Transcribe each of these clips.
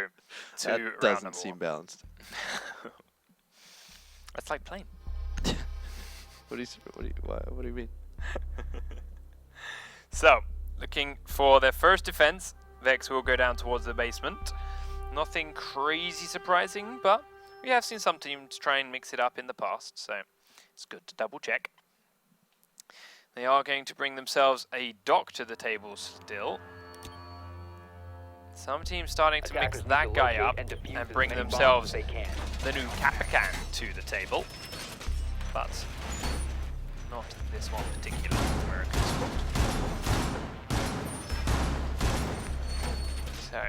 go to That round doesn't number seem one. balanced. That's like playing. What do you mean? So, looking for their first defense, Vex will go down towards the basement. Nothing crazy surprising, but we have seen some teams try and mix it up in the past, so it's good to double check. They are going to bring themselves a dock to the table still. Some teams starting to mix that guy up and bring themselves the new Capican to the table, but not this one particular American spot. So,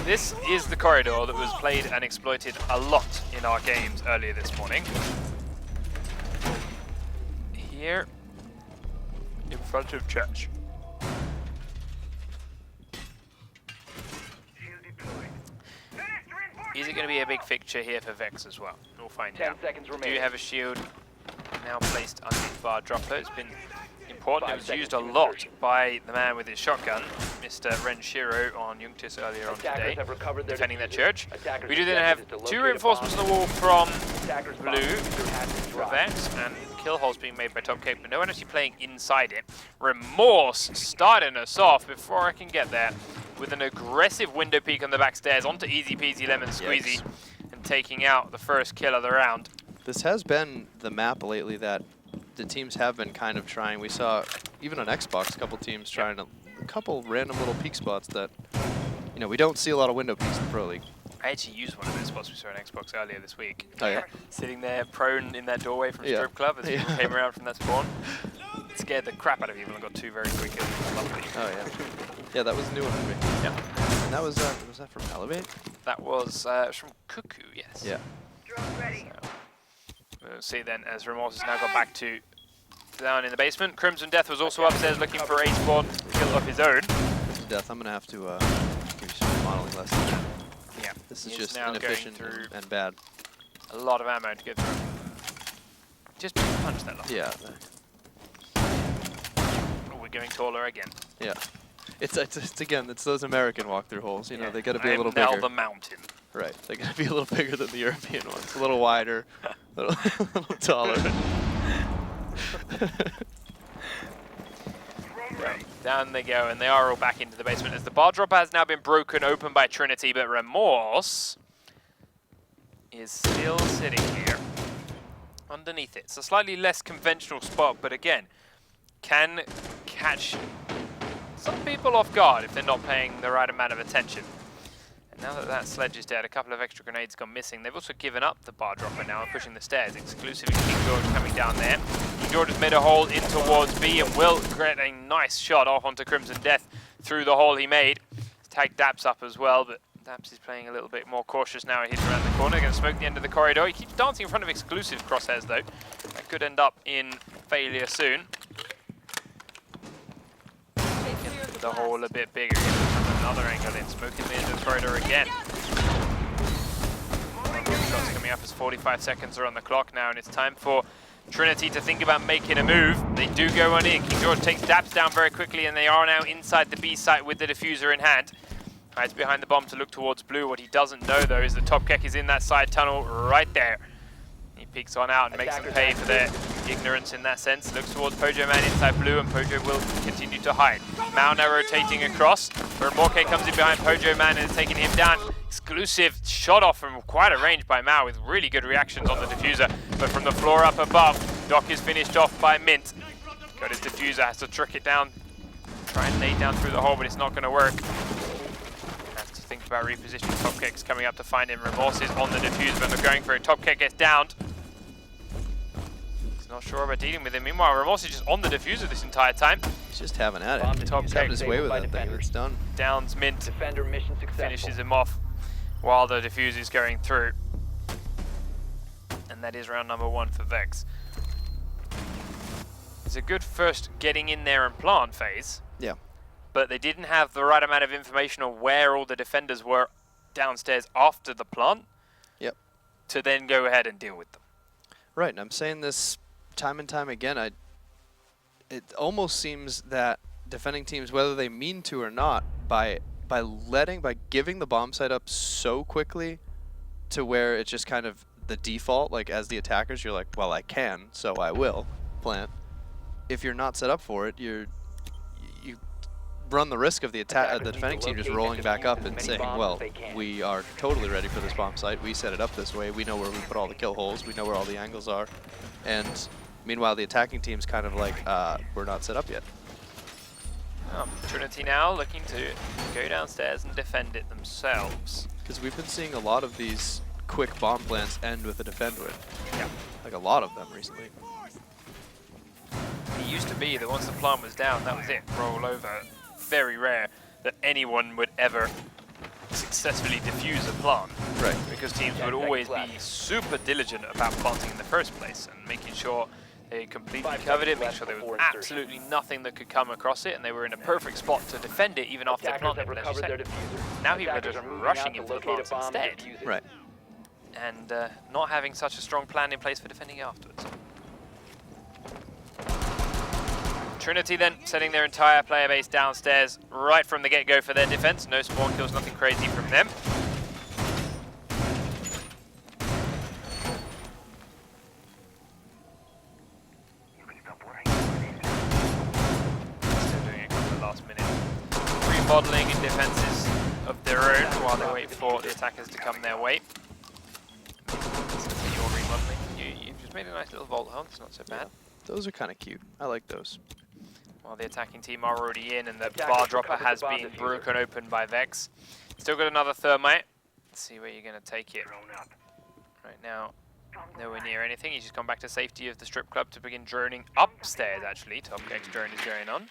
this is the corridor that was played and exploited a lot in our games earlier this morning. Here, in front of church. Is it going to be a big fixture here for Vex as well? We'll find out. Do you have a shield now placed underneath bar dropper? It's been important. It was used a lot by the man with his shotgun, Mr. Renshiro on Yunctis earlier on today, defending that church. We do then have two reinforcements on the wall from Blue for Vex, and kill holes being made by Top Cape, but no one actually playing inside it. Remorse starting us off before I can get there with an aggressive window peek on the back stairs onto easy peasy lemon squeezy and taking out the first kill of the round. This has been the map lately that the teams have been kind of trying. We saw even on Xbox a couple teams trying a couple random little peek spots that, you know, we don't see a lot of window peeks in the Pro League. I actually used one of those spots we saw on Xbox earlier this week. Oh yeah? Sitting there prone in that doorway from Strip Club as people came around from that spawn. It scared the crap out of people and got two very quick kills. Lovely. Oh yeah. Yeah, that was a new one for me. Yeah. And that was that from Elevate? That was from Cuckoo, yes. Yeah. So, we'll see then as Remorse has now got back to down in the basement. Crimson Death was also upstairs looking for a spawn kill of his own. Crimson Death, I'm going to have to give you some modeling lessons. Yeah. This is just inefficient and bad. A lot of ammo to get through. Just punch that lot. Yeah. Oh, we're going taller again. Yeah. It's again, it's those American walkthrough holes. You know, they got to be a little bigger. Now the mountain. Right. They got to be a little bigger than the European ones. A little wider, a little taller. Down they go, and they are all back into the basement as the bar dropper has now been broken open by Trinity, but Remorse is still sitting here underneath it. It's a slightly less conventional spot, but again, can catch some people off guard if they're not paying the right amount of attention. And now that that sledge is dead, a couple of extra grenades gone missing. They've also given up the bar dropper now and pushing the stairs. Exclusively King George coming down there. King George has made a hole in towards B and will get a nice shot off onto Crimson Death through the hole he made. He's tagged Daps up as well, but Daps is playing a little bit more cautious now. He hits around the corner, going to smoke the end of the corridor. He keeps dancing in front of exclusive crosshairs though. That could end up in failure soon. The hole a bit bigger from another angle in, smoking the end of the corridor again. Shots coming up as 45 seconds are on the clock now, and it's time for Trinity to think about making a move. They do go on in. King George takes Daps down very quickly, and they are now inside the B site with the diffuser in hand. Hides behind the bomb to look towards Blue. What he doesn't know though is the Top Keck is in that side tunnel right there. He peeks on out and makes them pay for their ignorance in that sense. Looks towards Pojo Man inside Blue, and Pojo will continue to hide. Mao now rotating across, where Morke comes in behind Pojo Man and is taking him down. Exclusive shot off from quite a range by Mao with really good reactions on the diffuser. But from the floor up above, Doc is finished off by Mint. Got his diffuser, has to trick it down. Try and nade down through the hole, but it's not going to work. Has to think about repositioning. Top Kick's coming up to find him. Remorse is on the diffuser, but they're going for it. Top Kick gets downed. Not sure about dealing with him. Meanwhile, Remorse is just on the diffuser this entire time. He's just having at it. He's having his way with that thing. It's done. Downs Mint. Defender mission successful. Finishes him off while the diffuser is going through. And that is round number 1 for Vex. It's a good first getting in there and plant phase. Yeah. But they didn't have the right amount of information on where all the defenders were downstairs after the plant. Yep. To then go ahead and deal with them. Right, and I'm saying this time and time again. It almost seems that defending teams, whether they mean to or not, by by giving the bomb site up so quickly to where it's just kind of the default, like as the attackers, you're like, well, I can, so I will plant. If you're not set up for it, you run the risk of the defending team just rolling back up and saying, well, we are totally ready for this bomb site. We set it up this way. We know where we put all the kill holes. We know where all the angles are. And meanwhile, the attacking team's kind of like, we're not set up yet. Trinity now looking to go downstairs and defend it themselves. Because we've been seeing a lot of these quick bomb plants end with a defend win. Yeah. Like a lot of them recently. It used to be that once the plant was down, that was it, roll over. Very rare that anyone would ever successfully defuse a plant. Right. Because teams would always be super diligent about planting in the first place and making sure they completely covered it, making sure there was absolutely nothing that could come across it, and they were in a perfect spot to defend it even after they planted it, as you said. Now people are just rushing into the plants instead. Right. And not having such a strong plan in place for defending it afterwards. Trinity then setting their entire player base downstairs right from the get-go for their defense. No spawn kills, nothing crazy from them. Still doing a couple of last-minute remodeling and defenses of their own while they wait for the attackers to come their way. Your remodeling, you've just made a nice little vault home. It's not so bad. Those are kind of cute. I like those. While the attacking team are already in and the bar dropper has been broken open by Vex. Still got another thermite. Let's see where you're going to take it. Right now, nowhere near anything. He's just gone back to safety of the strip club to begin droning upstairs, actually. VexX drone is going on.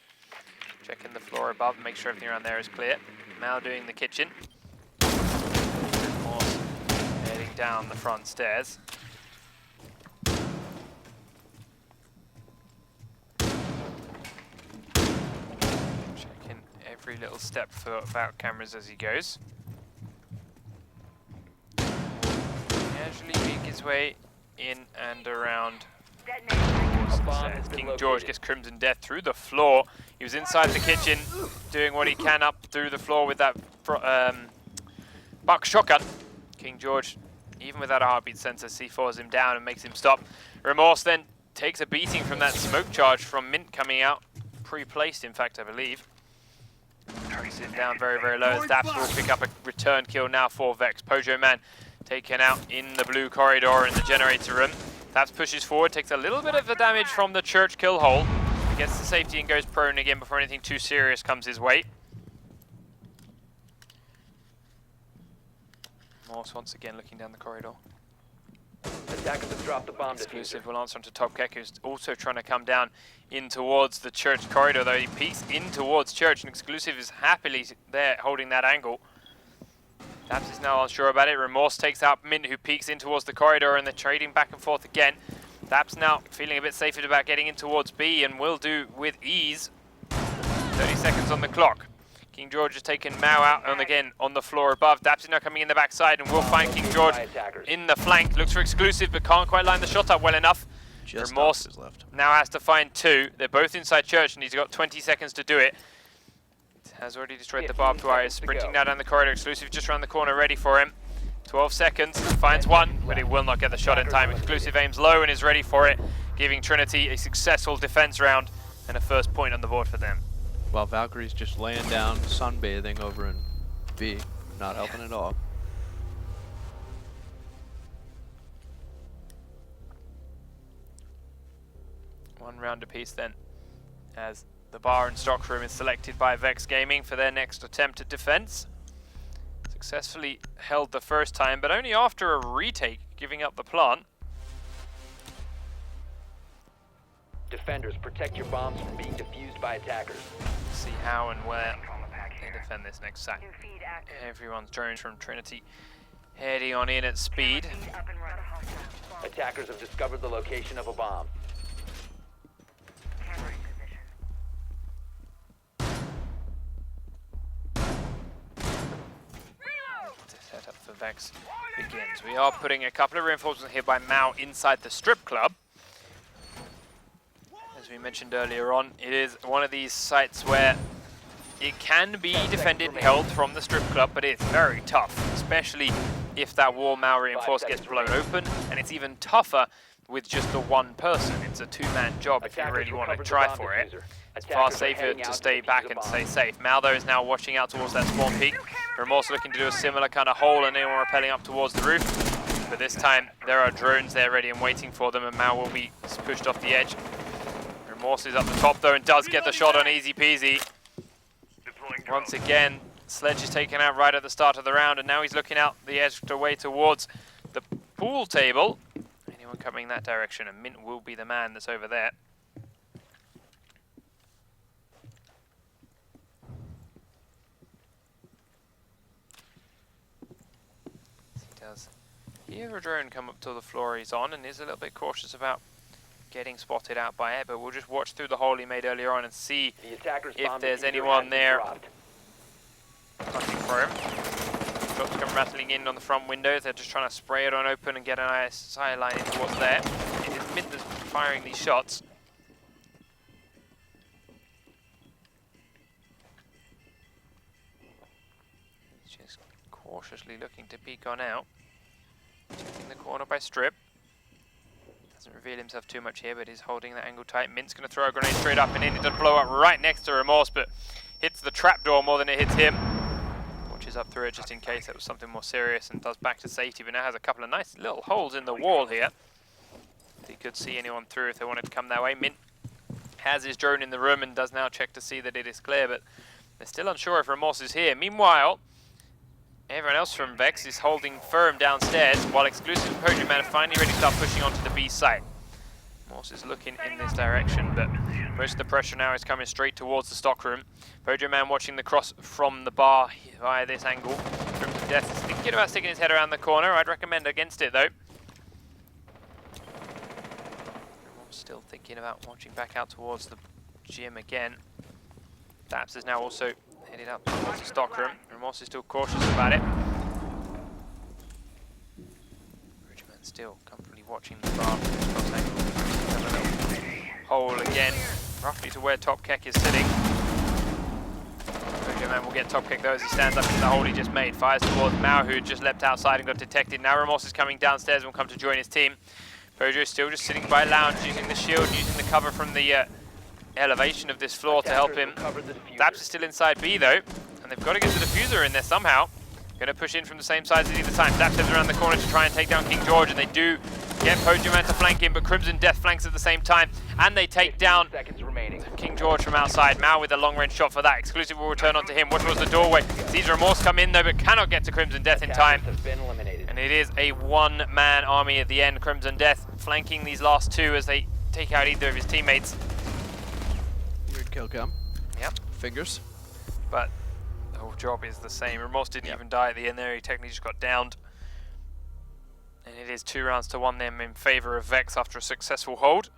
Checking the floor above, make sure everything around there is clear. Mal doing the kitchen. Morse heading down the front stairs. Every little step for Valk cameras as he goes. Casually make his way in and around. King George gets Crimson Death through the floor. He was inside the kitchen doing what he can up through the floor with that buck shotgun. King George, even without a heartbeat sensor, C4s him down and makes him stop. Remorse then takes a beating from that smoke charge from Mint coming out. Pre-placed, in fact, I believe. Sitting down very, very low as Daps will pick up a return kill now for Vex. Pojo Man taken out in the blue corridor in the generator room. Daps pushes forward, takes a little bit of the damage from the church kill hole. He gets to safety and goes prone again before anything too serious comes his way. Morse once again looking down the corridor. Attackers have dropped the bomb. Exclusive will answer onto Top Keck, who's also trying to come down in towards the church corridor, though he peeks in towards church, and Exclusive is happily there holding that angle. Daps is now unsure about it. Remorse takes out Mint, who peeks in towards the corridor, and they're trading back and forth again. Daps now feeling a bit safer about getting in towards B, and will do with ease. 30 seconds on the clock. King George has taken Mao out and again on the floor above. Daps is now coming in the backside and will find King George in the flank. Looks for Exclusive but can't quite line the shot up well enough. Remorse now has to find two. They're both inside church and he's got 20 seconds to do it. Has already destroyed the barbed wire. Sprinting now down the corridor. Exclusive just around the corner ready for him. 12 seconds. Finds one, but he will not get the shot in time. Exclusive aims low and is ready for it, giving Trinity a successful defense round and a first point on the board for them. While Valkyrie's just laying down, sunbathing over in B, not helping at all. One round apiece then, as the bar and stock room is selected by VexX Gaming for their next attempt at defense. Successfully held the first time, but only after a retake, giving up the plant. Defenders, protect your bombs from being defused by attackers. See how and where they defend this next site. Everyone's drones from Trinity heading on in at speed. Attackers have discovered the location of a bomb. The setup for Vex begins. We are putting a couple of reinforcements here by Mao inside the strip club. As we mentioned earlier on, it is one of these sites where It can be defended, held from the strip club, but it's very tough, especially if that wall Mao reinforced gets blown open, and it's even tougher with just the one person. It's a two-man job if you really want to try for it. It's far safer to stay back and stay safe. Mal, though, is now watching out towards that spawn peak. Remorse looking to do a similar kind of hole, and anyone rappelling up towards the roof. But this time, there are drones there ready and waiting for them, and Mal will be pushed off the edge. Remorse is up the top, though, and does get the shot on easy peasy. Once again, Sledge is taken out right at the start of the round, and now he's looking out the edge away towards the pool table. Anyone coming that direction, and Mint will be the man that's over there. He does hear a drone come up to the floor he's on, and is a little bit cautious about getting spotted out by it, but we'll just watch through the hole he made earlier on and see if there's anyone there hunting for him. Shots come rattling in on the front windows. They're just trying to spray it on open and get an ISI line into what's there. It is Mint that's firing these shots. He's just cautiously looking to peek on out. Checking the corner by Strip. Doesn't reveal himself too much here, but is holding that angle tight. Mint's going to throw a grenade straight up and in. It does blow up right next to Remorse, but hits the trapdoor more than it hits him. Watches up through it just in case that was something more serious, and does back to safety, but now has a couple of nice little holes in the wall here. He could see anyone through if they wanted to come that way. Mint has his drone in the room and does now check to see that it is clear, but they're still unsure if Remorse is here. Meanwhile, everyone else from Vex is holding firm downstairs, while Exclusive and Podium Man are finally ready to start pushing onto the B site. Morse is looking in this direction, but most of the pressure now is coming straight towards the stockroom. Podium Man watching the cross from the bar via this angle. Crimson Death is thinking about sticking his head around the corner. I'd recommend against it, though. Still thinking about watching back out towards the gym again. Daps is now also headed up towards the stockroom. Remorse is still cautious about it. Bridgeman still comfortably watching the bar. Have a little hole again, roughly to where Top Keck is sitting. Bridgeman will get Top Keck though as he stands up in the hole he just made. Fires towards Mao, who just leapt outside and got detected. Now Remorse is coming downstairs and will come to join his team. Pojo is still just sitting by lounge, using the shield, using the cover from the elevation of this floor to help him. Daps is still inside B though, and they've got to get the diffuser in there somehow. Going to push in from the same side as either time. Daps heads around the corner to try and take down King George, and they do get Podium Man to flank him, but Crimson Death flanks at the same time, and they take down King George from outside. Mao with a long-range shot for that. Exclusive will return onto him. Watch towards the doorway. Sees Remorse come in though, but cannot get to Crimson Death in time. And it is a one-man army at the end. Crimson Death flanking these last two as they take out either of his teammates. Weird kill cam. Yep. Fingers. But the whole job is the same. Remorse didn't even die at the end there. He technically just got downed. And it is 2 rounds to 1 them in favor of Vex after a successful hold.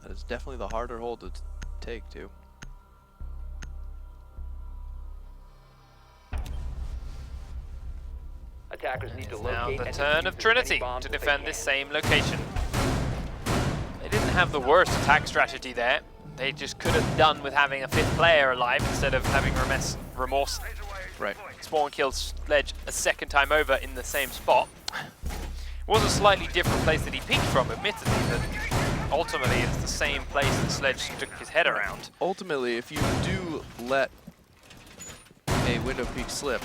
That is definitely the harder hold to take too. Attackers need to Now locate the and turn defuse of as Trinity many bombs to as they defend can. this same location. They didn't have the worst attack strategy there. They just could have done with having a 5th player alive instead of having Remorse Right. spawn kill Sledge a 2nd time over in the same spot. It was a slightly different place that he peeked from, admittedly, but ultimately it's the same place that Sledge stuck his head around. Ultimately, if you do let a window peek slip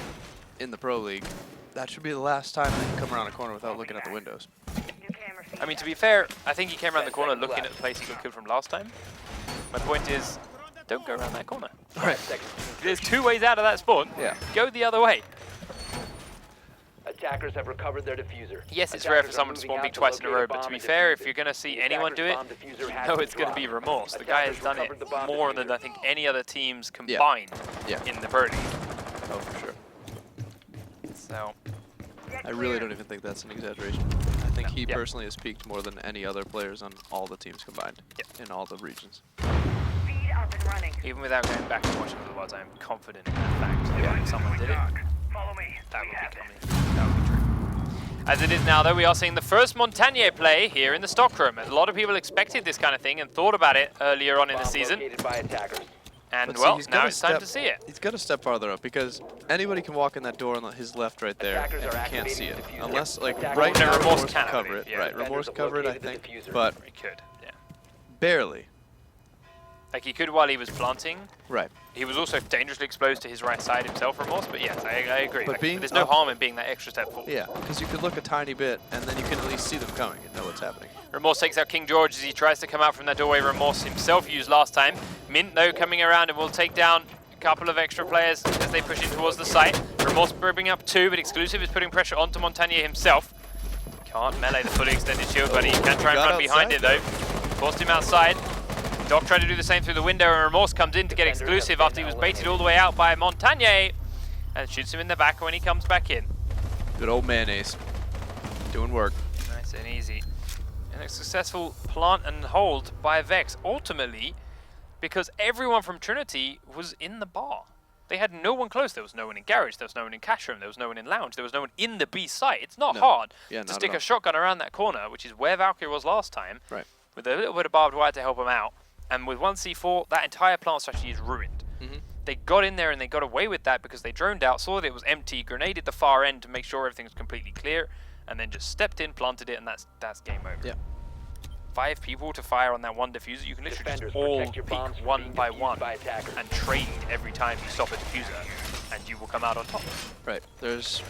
in the Pro League, that should be the last time that you come around a corner without looking at the windows. I mean, to be fair, I think he came around the corner looking at the place he got killed from last time. My point is, don't go around that corner. Right. There's 2 ways out of that spawn. Yeah. Go the other way. Attackers have recovered their diffuser. Yes, it's rare for someone to spawn peek twice in a row, but to be fair, if you're going to see anyone do it, you know it's going to be Remorse. The guy has done it more than I think any other teams combined in the Pro League. Oh, for sure. So, I really don't even think that's an exaggeration. I think he personally has peaked more than any other players on all the teams combined in all the regions. even without going back and watching the VODs, I'm confident in that fact. If someone did it, that would be coming. That would be true. As it is now, though, we are seeing the first Montagnier play here in the stockroom. A lot of people expected this kind of thing and thought about it earlier on in the season. Located by attackers. And, But well, see, now it's time to see it. He's got to step farther up because anybody can walk in that door on his left right there Attackers and are you can't activating see it. the diffuser. Unless, like, Attackers right No, now, Remorse Remorse can, can I cover believe, it. yeah. Right, Remorse can cover it, I Defenders have think. located the But He could, yeah. barely. Like, he could while he was planting. Right. He was also dangerously exposed to his right side himself, Remorse, but yes, I agree. But Like, being there's no up- harm in being that extra step forward. Yeah, because you could look a tiny bit and then you can at least see them coming and know what's happening. Remorse takes out King George as he tries to come out from that doorway Remorse himself used last time. Mint, though, coming around and will take down a couple of extra players as they push in towards the site. Remorse bringing up 2, but Exclusive is putting pressure onto Montagnier himself. Can't melee the fully extended shield, but he can try and Got run behind it, outside, though. Forced him outside. Doc tried to do the same through the window, and Remorse comes in to get Exclusive after he was baited all the way out by Montagnier and shoots him in the back when he comes back in. Good old mayonnaise. Doing work. Nice and easy. And a successful plant and hold by Vex, ultimately, because everyone from Trinity was in the bar. They had no one close. There was no one in garage, there was no one in cash room, there was no one in lounge, there was no one in the B site. It's not hard Yeah, to not stick at a all. shotgun around that corner, which is where Valkyrie was last time, Right. with a little bit of barbed wire to help them out. And with 1C4, that entire plant strategy is ruined. They got in there and they got away with that because they droned out, saw that it was empty, grenaded the far end to make sure everything was completely clear, and then just stepped in, planted it, and that's game over. Yeah. 5 people to fire on that one diffuser. You can literally Defenders, just all protect your bombs peek from one being by defused one by attackers. and trade every time you stop a diffuser, and you will come out on top. Right. There's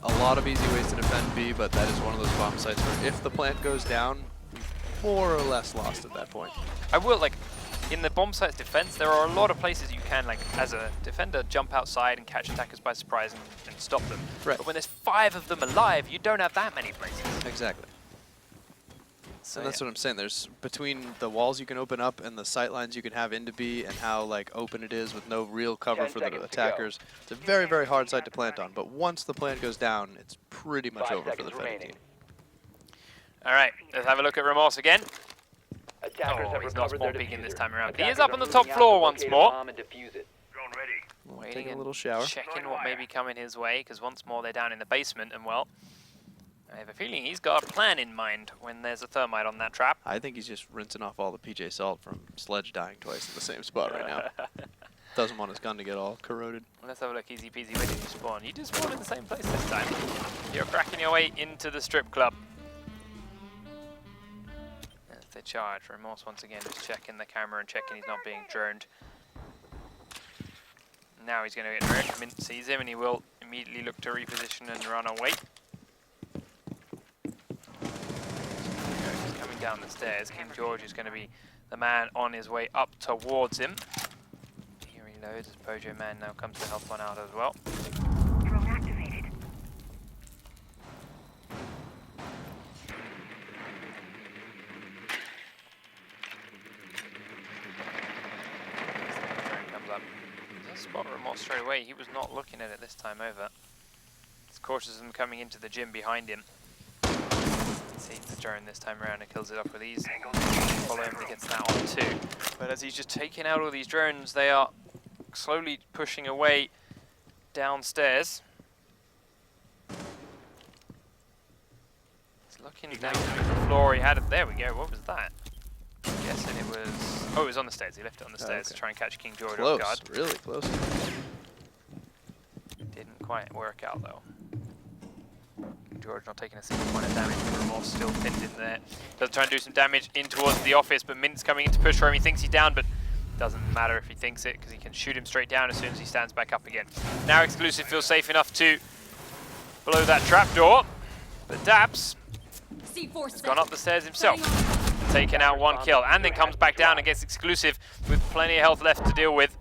a lot of easy ways to defend B, but that is one of those bomb sites where if the plant goes down, you've more or less lost at that point. I will, like, in the bomb site's defense, there are a lot of places you can, like, as a defender, jump outside and catch attackers by surprise and stop them. Right. But when there's 5 of them alive, you don't have that many places. Exactly. So And that's yeah. what I'm saying. There's between the walls you can open up and the sight lines you can have into B and how like open it is with no real cover 10 for the seconds to go. attackers. It's a very, very hard site to plant on. But once the plant goes down, it's pretty much 5 over for the seconds defending remaining. team. All right, let's have a look at Remorse again. Attackers Oh, have he's not recovered spawn their peeking this diffuser. time around. He is Attackers up are on the moving top out floor to once locate a more. bomb and defuse it. We'll Waiting take a and little shower. checking what may be coming his way, because once more they're down in the basement, and well, I have a feeling he's got a plan in mind when there's a thermite on that trap. I think he's just rinsing off all the PJ Salt from Sledge dying twice in the same spot right now. Doesn't want his gun to get all corroded. Let's have a look, easy peasy. Where did you spawn? You did spawn in the same place this time. You're cracking your way into the strip club. There's the charge. Remorse once again just checking the camera and checking he's not being droned. Now he's going to get wrecked. Mint sees him and he will immediately look to reposition and run away. He's coming down the stairs. King George is going to be the man on his way up towards him. He reloads as Pojo Man now comes to help one out as well. Drone activated. Drone comes up. Does spot Remorse straight away. He was not looking at it this time over. It's cautious of him coming into the gym behind him. Sees the drone this time around and kills it off with ease. Follow him, he gets that on too. But as he's just taking out all these drones, they are slowly pushing away downstairs. He's looking down the floor. He had it. There we go. What was that? I'm guessing it was. Oh, it was on the stairs. He left it on the stairs to okay. try and catch King George Close, off guard. really close. Didn't quite work out though. George not taking a single point of damage, but Remorse still pinned in there. Does try and do some damage in towards the office, but Mint's coming in to push for him. He thinks he's down, but doesn't matter if he thinks it, because he can shoot him straight down as soon as he stands back up again. Now Exclusive feels safe enough to blow that trapdoor, but Daps has gone up the stairs himself, taking out one kill, and then comes back down and gets Exclusive with plenty of health left to deal with.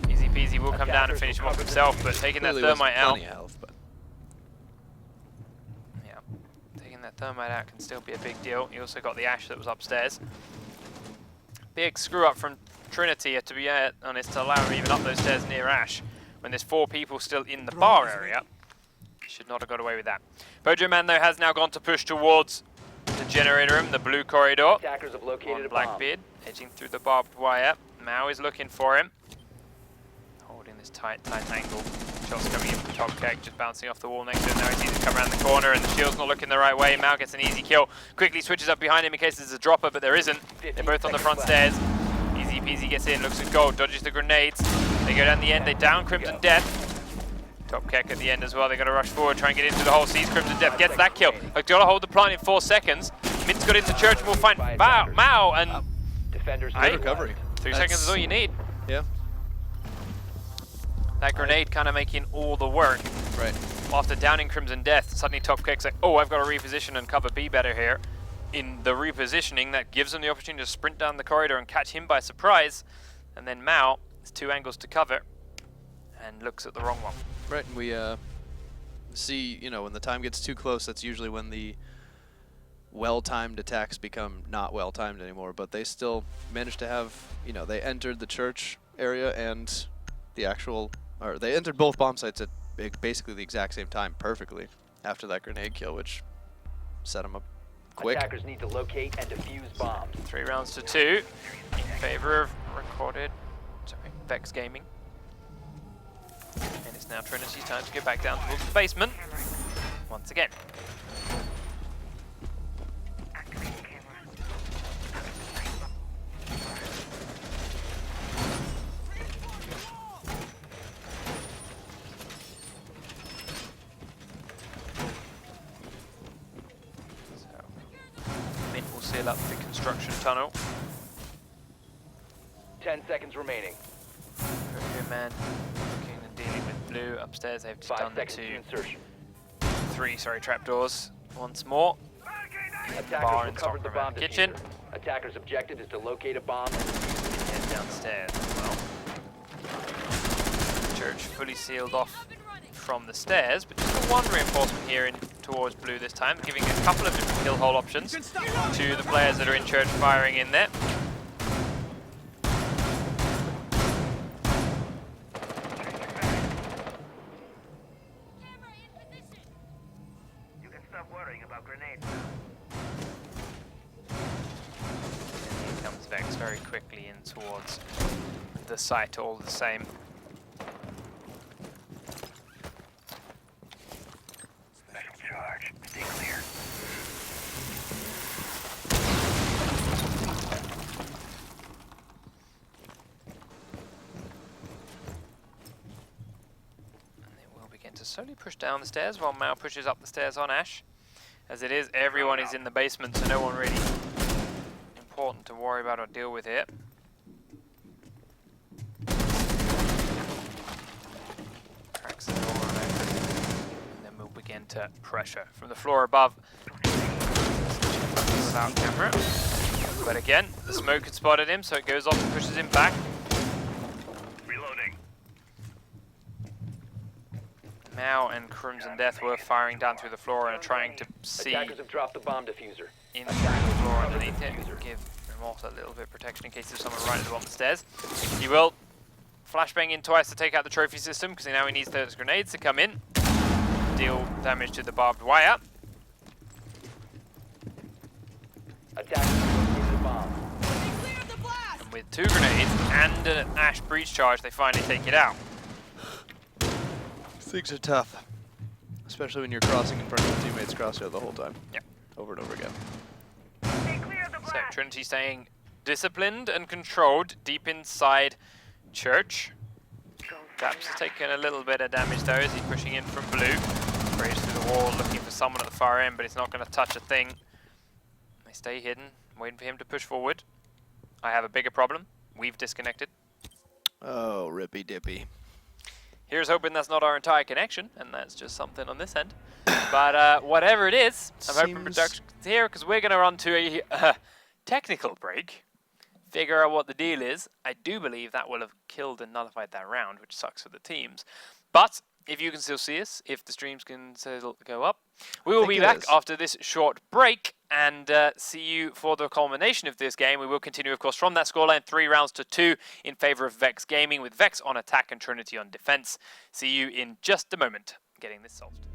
Easy peasy will come down and finish him off himself, but taking that Clearly wasn't thermite out. plenty of health, but Taking that thermite out can still be a big deal. He also got the ash that was upstairs. Big screw up from Trinity, to be honest, to allow him even up those stairs near ash when there's 4 people still in the bar area. Should not have got away with that. Pojo Man though has now gone to push towards the generator room, the blue corridor. Attackers have located On a bomb. Blackbeard, edging through the barbed wire. Mao is looking for him. Holding this tight angle. Shots coming in from Top Keck, just bouncing off the wall next to him. Now he sees it come around the corner, and the shield's not looking the right way. Mao gets an easy kill. Quickly switches up behind him in case there's a dropper, but there isn't. They're both on the front stairs. Easy peasy gets in, looks at gold, dodges the grenades. They go down the end, they down Crimson Death. Top Keck at the end as well. They're going to rush forward, try and get into the hole. Sees Crimson Death, gets that kill. They've got to hold the plant in 4 seconds. Mint's got into Church, and we'll find Mao and Defenders Good recovery. 3 seconds is all you need. Yeah. That grenade kind of making all the work. Right. After downing Crimson Death, suddenly Top Keck's like, oh, I've got to reposition and cover B better here. In the repositioning, that gives them the opportunity to sprint down the corridor and catch him by surprise. And then Mao has 2 angles to cover and looks at the wrong one. Right, and we see, you know, when the time gets too close, that's usually when the well-timed attacks become not well-timed anymore, but they still managed to have, you know, they entered the church area and the actual, or they entered both bomb sites at basically the exact same time perfectly after that grenade kill, which set them up quick. Attackers need to locate and defuse bombs. 3 rounds to 2 in favor of VexX Gaming. And it's now Trinity's time to go back down towards the basement once again. Activating camera. So, Mint will seal up the construction tunnel. 10 seconds remaining. Good man. Looking and dealing with blue upstairs. They've just 5 done the seconds to insertion. 3 trapdoors once more. Attackers Bar and recovered the bomb the kitchen. diffuser. Attackers' objective is to locate a bomb. And downstairs as well. Church fully sealed off from the stairs, but just the 1 reinforcement here in towards blue this time, giving a couple of different kill hole options to the players that are in church firing in there. You can stop worrying about grenades. And here comes Vex very quickly in towards the site all the same. Special charge. Stay clear. And they will begin to slowly push down the stairs while Mao pushes up the stairs on Ash. As it is, everyone is in the basement, so no one really important to worry about or deal with here. Cracks the door on open, and then we'll begin to pressure from the floor above. Without camera. But again, the smoke had spotted him, so it goes off and pushes him back. Reloading. Mao and Crimson Death were firing down through the floor and are trying to see Attackers have dropped the bomb diffuser. in the floor underneath it. Give Remorse a little bit of protection in case there's someone right at the bottom of the stairs. He will flashbang in twice to take out the trophy system, because now he needs those grenades to come in, deal damage to the barbed wire. Attackers have located the bomb. And with 2 grenades and an Ash breach charge, they finally take it out. Things are tough, especially when you're crossing in front of your teammates' crosshair the whole time. Yeah. Over and over again. Stay clear of the So blast. Trinity staying disciplined and controlled deep inside Church. Daps has taken a little bit of damage though as he's pushing in from blue. Braves through the wall looking for someone at the far end, but it's not going to touch a thing. They stay hidden, waiting for him to push forward. I have a bigger problem. We've disconnected. Oh, rippy dippy. Here's hoping that's not our entire connection, and that's just something on this end. But whatever it is, I'm hoping production's here, because we're going to run to a technical break, figure out what the deal is. I do believe that will have killed and nullified that round, which sucks for the teams. But if you can still see us, if the streams can still go up, we will be back after this short break and see you for the culmination of this game. We will continue, of course, from that scoreline, 3 rounds to 2 in favor of VexX Gaming, with Vex on attack and Trinity on defense. See you in just a moment, getting this solved.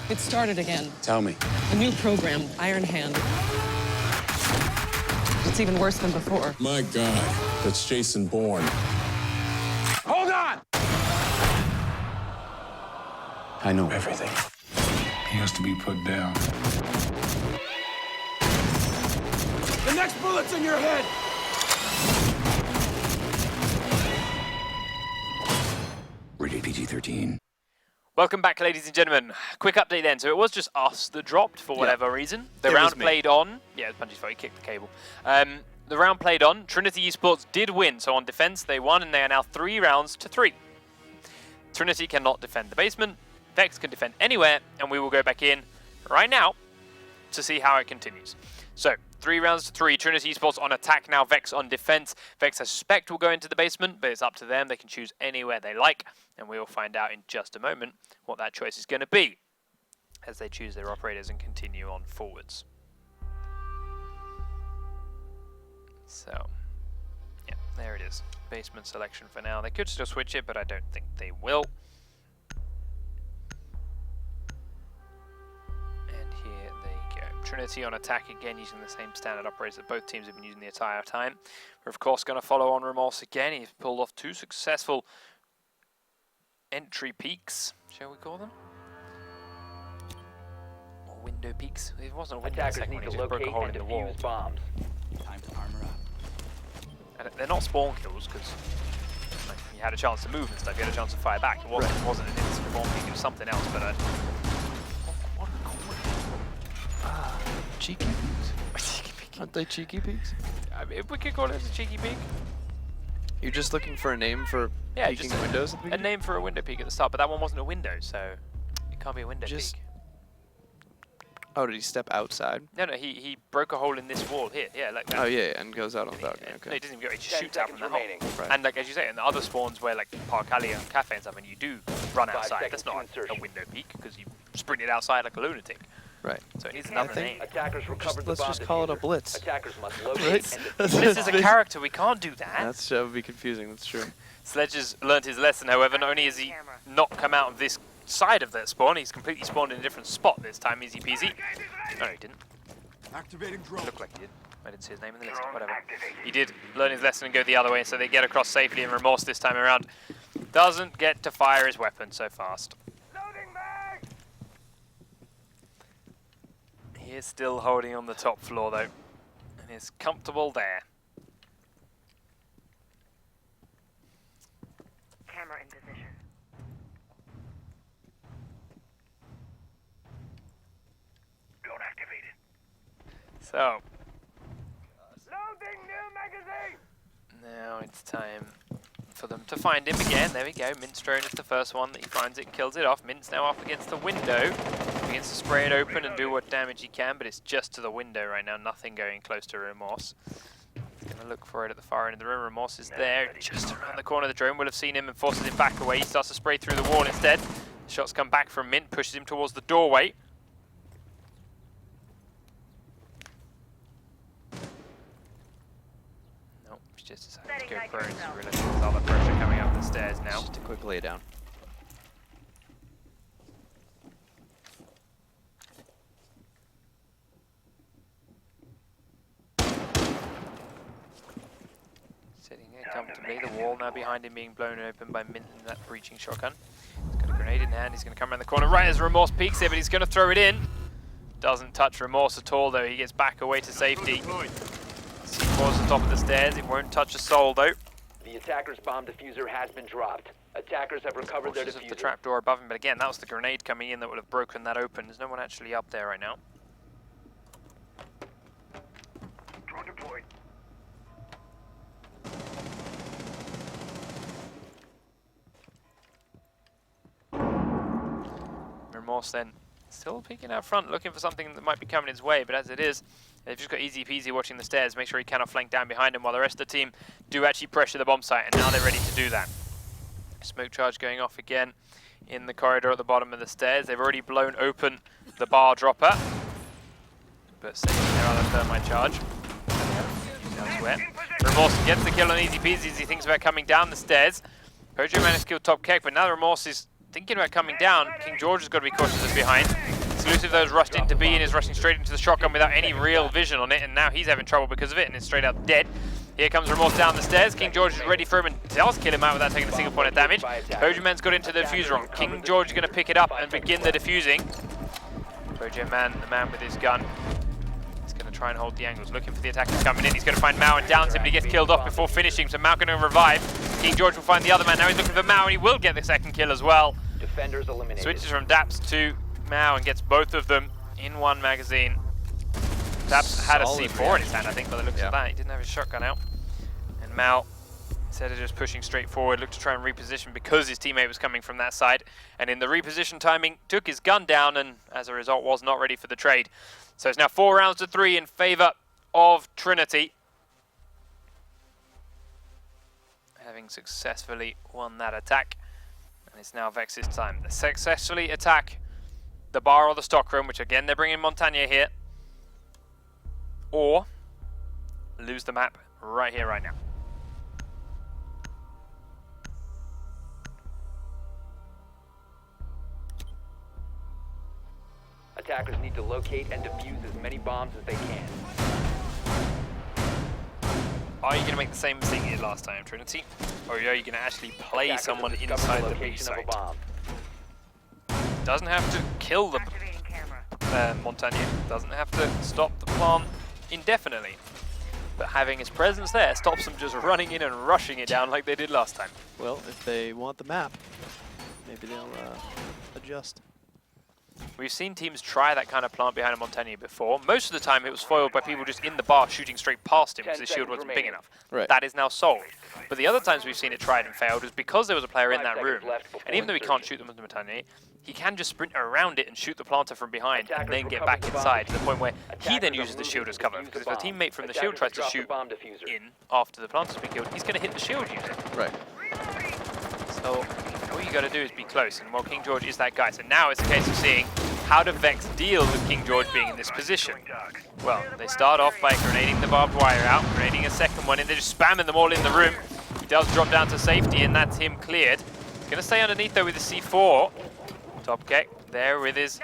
It started again. Tell me. A new program, Iron Hand. It's even worse than before. My God, that's Jason Bourne. Hold on! I know everything. He has to be put down. The next bullet's in your head! Rated PG-13. Welcome back, ladies and gentlemen. Quick update then. So it was just us that dropped for whatever reason. The round played on. Yeah, Bungie's fault. He kicked the cable. The round played on. Trinity eSports did win. So on defense, they won, and they are now 3 rounds to 3. Trinity cannot defend the basement. Vex can defend anywhere, and we will go back in right now to see how it continues. So 3 rounds to 3. Trinity eSports on attack now. Vex on defense. Vex, I suspect, will go into the basement, but it's up to them. They can choose anywhere they like, and we will find out in just a moment what that choice is going to be as they choose their operators and continue on forwards. So, yeah, there it is. Basement selection for now. They could still switch it, but I don't think they will. And here they go. Trinity on attack again, using the same standard operators that both teams have been using the entire time. We're of course going to follow on Remorse again. He's pulled off 2 successful entry peaks, shall we call them? Or window peaks. It wasn't a window. Attackers need to locate and defuse bombs. Time to armor up. And they're not spawn kills because you had a chance to move and stuff. You had a chance to fire back. It wasn't an instant spawn peak. It was something else. But what Cheeky peeks. Aren't they cheeky peeks? I mean, if we could call it a cheeky peek. You're just looking for a name for peeking just windows at the a beginning? name for a window peak at the start, but that one wasn't a window, so it can't be a window peak. Oh, did he step outside? No, he broke a hole in this wall here. Yeah, like that. Oh yeah, and goes out on the balcony. No, Okay. he doesn't even go. He just shoots out from the hole. Right. And like as you say, in the other spawns where like Park Alley and Cafe and stuff, and you do run 5 outside. That's seconds to not a insertion. window peak because you sprinted outside like a lunatic. Right. So it needs another name. Attackers recovered the Let's bomb just call it a diffuser. blitz. Attackers must locate Right? and defuse. This is a character. We can't do that. That would be confusing. That's true. Sledge has learned his lesson, however. Not only has he not come out of this side of that spawn, he's completely spawned in a different spot this time. Easy peasy. No, he didn't. Activating drone. Looked like he did. I didn't see his name in the list. Whatever. He did learn his lesson and go the other way, so they get across safely. And Remorse this time around doesn't get to fire his weapon so fast. He is still holding on the top floor though, and is comfortable there. Camera in position. Drone activated. So, Loading new magazine! now it's time for them to find him again. There we go. Mint's drone is the first one that he finds it and kills it off. Mint's now up against the window. Begins to spray it open and do what damage he can, but it's just to the window right now. Nothing going close to Remorse. He's going to look for it at the far end of the room. Remorse is there, just around the corner. The drone will have seen him and forces him back away. He starts to spray through the wall instead. The shots come back from Mint, pushes him towards the doorway. Nope, he's just decided to go prone. So realizing there's other pressure coming up the stairs now. Just a quick lay down. Sitting here comfortably, the wall now behind him being blown open by Mint and that breaching shotgun. He's got a grenade in hand, he's going to come around the corner right as Remorse peeks here, but he's going to throw it in. Doesn't touch Remorse at all though, he gets back away to safety. C4's at the top of the stairs, it won't touch a soul though. The attacker's bomb diffuser has been dropped. Attackers have recovered their Cautious of the diffuser. trapdoor above him, but again, that was the grenade coming in that would have broken that open. There's no one actually up there right now. Drone deployed. Remorse then still peeking out front, looking for something that might be coming his way, but as it is, they've just got Easy Peasy watching the stairs, make sure he cannot flank down behind him while the rest of the team do actually pressure the bomb site, and now they're ready to do that. Smoke charge going off again in the corridor at the bottom of the stairs. They've already blown open the bar dropper, but saving their other thermite charge. Elsewhere. Remorse gets the kill on Easy Peasy as he thinks about coming down the stairs. Pojo managed to kill Top Keck, but now Remorse is thinking about coming down. King George has got to be cautious of behind. Exclusive though has rushed into B and is rushing straight into the shotgun without any real vision on it, and now he's having trouble because of it and is straight up dead. Here comes Remorse down the stairs. King George is ready for him and does kill him out without taking a single point of damage. Bojaman's got into the diffuser on. King George is going to pick it up and begin the defusing. Bojaman, the man with his gun, is going to try and hold the angles, looking for the attackers coming in. He's going to find Mao and downs him, but he gets killed off before finishing, so Mao going to revive. King George will find the other man. Now he's looking for Mao and he will get the second kill as well. Defenders eliminated. Switches from Daps to Mao and gets both of them in one magazine. Daps had a C4 in his hand, I think, by the looks of that. He didn't have his shotgun out. And Mao, instead of just pushing straight forward, looked to try and reposition because his teammate was coming from that side. And in the reposition timing, took his gun down and, as a result, was not ready for the trade. So it's now 4 rounds to 3 in favor of Trinity, having successfully won that attack. And it's now VexX's time. They successfully attack the bar or the stockroom, which again, they're bringing Montagne here. Or lose the map right here, right now. Attackers need to locate and defuse as many bombs as they can. Are you going to make the same mistake you did last time, Trinity? Or are you going to actually play someone inside the B site? Doesn't have to kill the Montagne. Doesn't have to stop the plant indefinitely. But having his presence there stops them just running in and rushing it down like they did last time. Well, if they want the map, maybe they'll adjust. We've seen teams try that kind of plant behind a Montagne before. Most of the time it was foiled by people just in the bar shooting straight past him because his shield wasn't big enough. Right. That is now solved. But the other times we've seen it tried and failed was because there was a player in that room. And even though he can't shoot them with the Montagne, he can just sprint around it and shoot the planter from behind and then get back inside to the point where he then uses the shield as cover. Because if a teammate from the shield tries to shoot in after the planter's been killed, he's going to hit the shield user. Right. So all you got to do is be close, and well, King George is that guy. So now it's a case of seeing how do Vex deal with King George being in this position. Well, they start off by grenading the barbed wire out, grenading a second one, and they're just spamming them all in the room. He does drop down to safety, and that's him cleared. He's going to stay underneath, though, with the C4. Top kick there with his...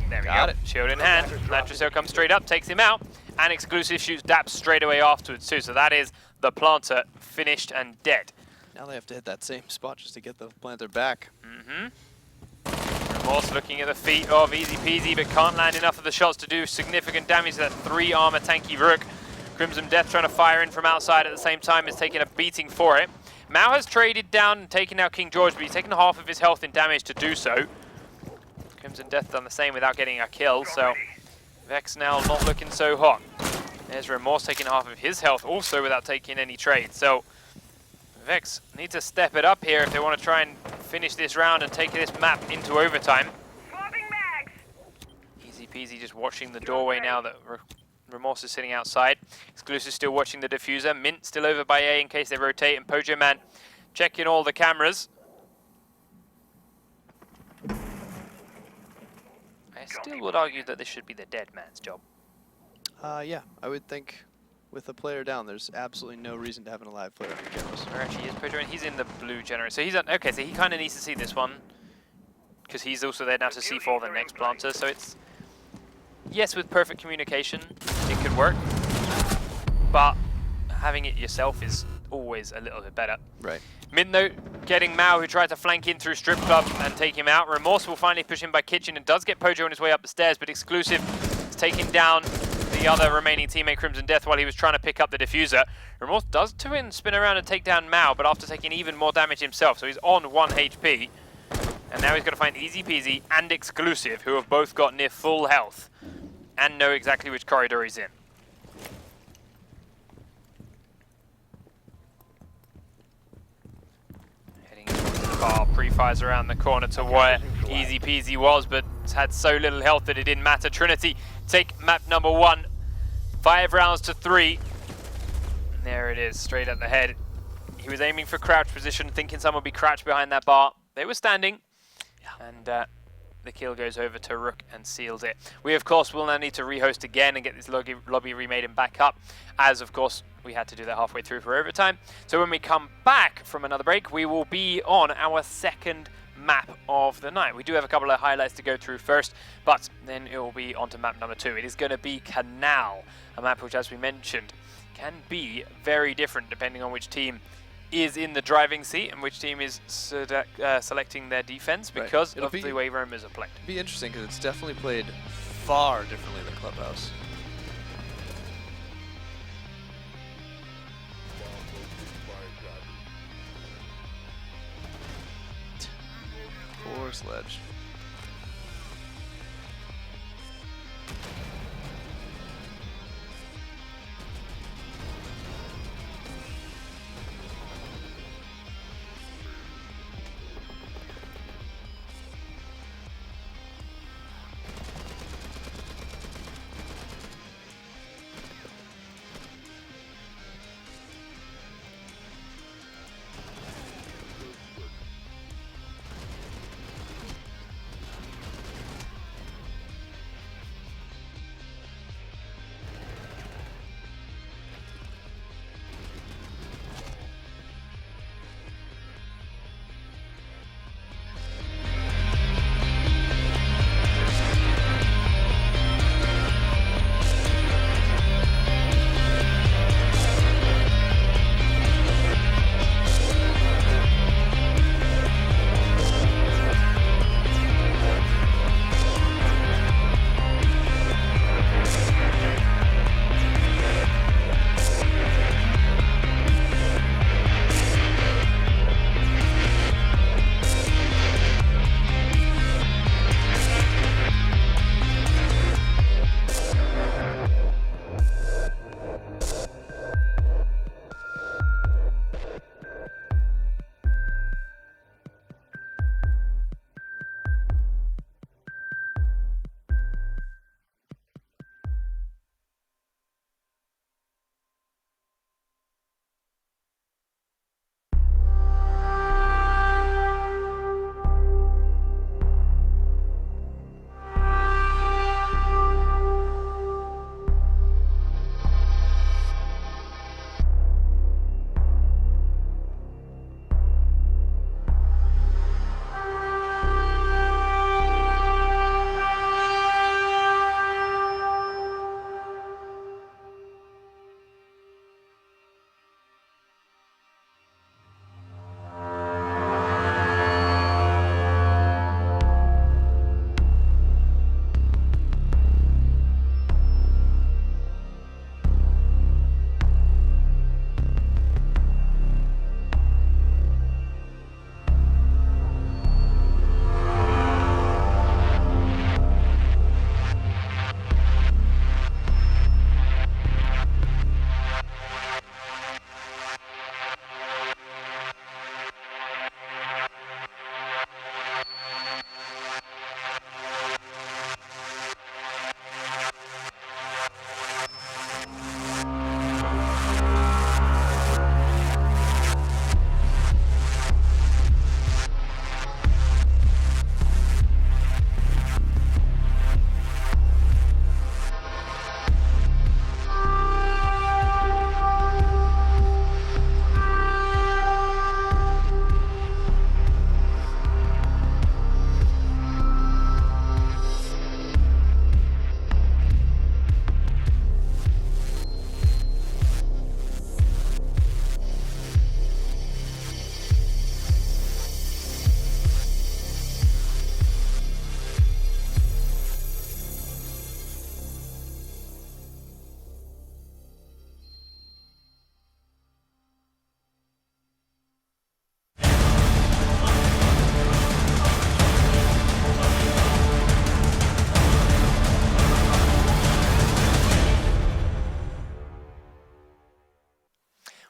There we go. Shield in hand. Nitrocell comes straight up, takes him out, and Exclusive shoots Daps straight away afterwards, too. So that is the planter finished and dead. Now they have to hit that same spot just to get the planter back. Remorse looking at the feet of Easy Peasy, but can't land enough of the shots to do significant damage to that 3 armor tanky Rook. Crimson Death trying to fire in from outside at the same time is taking a beating for it. Mao has traded down and taken out King George, but he's taken half of his health in damage to do so. Crimson Death done the same without getting a kill, so Vex now not looking so hot. There's Remorse taking half of his health also without taking any trade. So Vex need to step it up here if they want to try and finish this round and take this map into overtime. Easy Peasy just watching the doorway now that Remorse is sitting outside. Exclusive still watching the diffuser. Mint still over by A in case they rotate, and Pojo Man checking all the cameras. I still would argue that this should be the dead man's job. Yeah, I would think with a player down, there's absolutely no reason to have an alive player on the cameras. Where actually is Pojo, and he's in the blue generator. So he's on, okay, so he kind of needs to see this one because he's also there now to C4 the next planter. So it's, yes, with perfect communication, it could work, but having it yourself is always a little bit better. Right. Mint though, getting Mao, who tried to flank in through Strip Club and take him out. Remorse will finally push him by Kitchen and does get Pojo on his way up the stairs, but Exclusive is taking down the other remaining teammate, Crimson Death, while he was trying to pick up the diffuser. Remorse does twin spin around and take down Mao, but after taking even more damage himself, so he's on 1 HP. And now he's going to find Easy Peasy and Exclusive, who have both got near full health and know exactly which corridor he's in. Heading towards the bar, pre-fires around the corner to where Easy Peasy was, but it's had so little health that it didn't matter. Trinity take map number 1, 5 rounds to 3. And there it is, straight at the head. He was aiming for crouch position, thinking someone would be crouched behind that bar. They were standing, and the kill goes over to Rook and seals it. We, of course, will now need to rehost again and get this lobby remade and back up, as, of course, we had to do that halfway through for overtime. So when we come back from another break, we will be on our second map of the night. We do have a couple of highlights to go through first, but then it will be on to map number 2. It is going to be Kanal, a map which, as we mentioned, can be very different depending on which team is in the driving seat and which team is selecting their defense because of the way roamers are played. It'll be interesting because it's definitely played far differently than Clubhouse. Poor Sledge.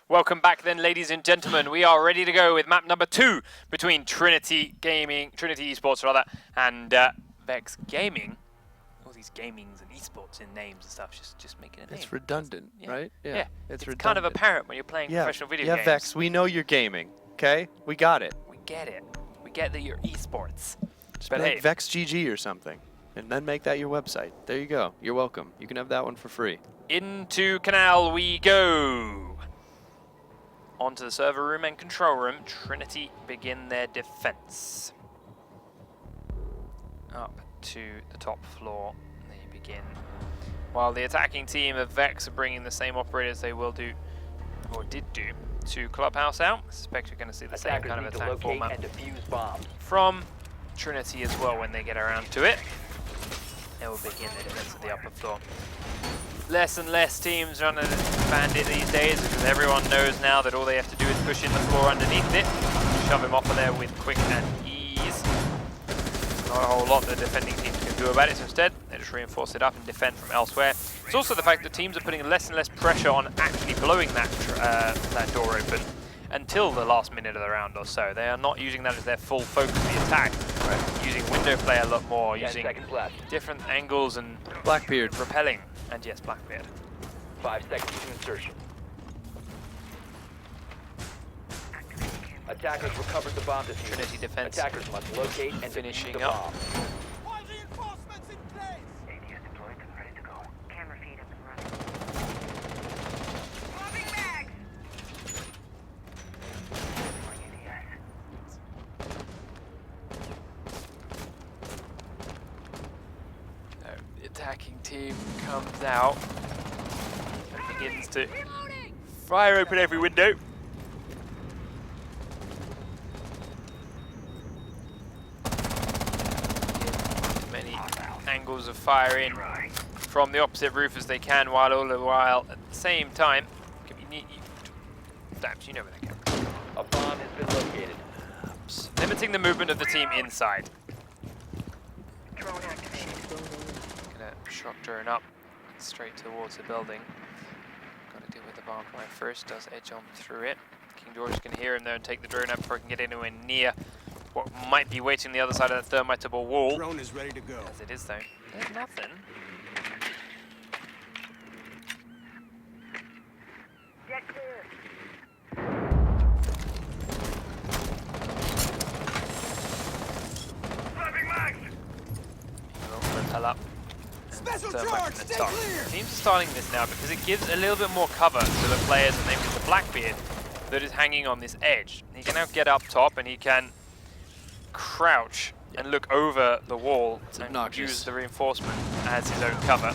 Welcome back then, ladies and gentlemen. We are ready to go with map number 2 between Trinity eSports rather, and VexX Gaming. All these gamings and esports in names and stuff, just making a name. It's redundant, right? Yeah. It's redundant. Kind of apparent when you're playing professional video games. Yeah, Vex, we know you're gaming, okay? We got it. We get it. We get that you're esports. Just but make hey, VexX GG or something, and then make that your website. There you go. You're welcome. You can have that one for free. Into Kanal we go. Onto the server room and control room. Trinity begin their defense. up to the top floor. They begin. While the attacking team of Vex are bringing the same operators they will do, or did do, to Clubhouse out. I suspect you're going to see the same Attackers kind of need to attack locate format and defuse bombs. from Trinity as well when they get around to it. They will begin the defense of the upper floor. Less and less teams run a bandit these days because everyone knows now that all they have to do is push in the floor underneath it, shove him off of there with quick and ease. Not a whole lot the defending teams can do about it, so instead they just reinforce it up and defend from elsewhere. It's also the fact that teams are putting less and less pressure on actually blowing that door open until the last minute of the round or so. They are not using that as their full focus of the attack. Right. Using window play a lot more, 10 using seconds left. different angles and Blackbeard. repelling. And yes, Blackbeard. 5 seconds to insertion. Attackers recovered the bomb diffuser. Trinity defense. Attackers must locate and Finishing defuse the up. bomb. ADS deployed and ready to go. Camera feed up and running. Swapping mags! The attacking team comes out and begins to fire open every window. Get many angles of fire in from the opposite roof as they can, while all the while at the same time, Stabs, you know where they go. A bomb has been located. Limiting the movement of the team inside. Drone activated. Gonna shock drone up straight towards the building. Gotta deal with the bomb right first, does edge on through it. King George can hear him there and take the drone out before he can get anywhere near what might be waiting on the other side of the thermitable wall. Drone is ready to go. As it is though, there's nothing. Get clear. Swapping mags! We'll repel up. Special Thermite charge, from the stay top. clear! Teams are starting this now because it gives a little bit more cover to the players, and they've got the Blackbeard that is hanging on this edge. He can now get up top and he can crouch and look over the wall and obnoxious. use the reinforcement as his own cover.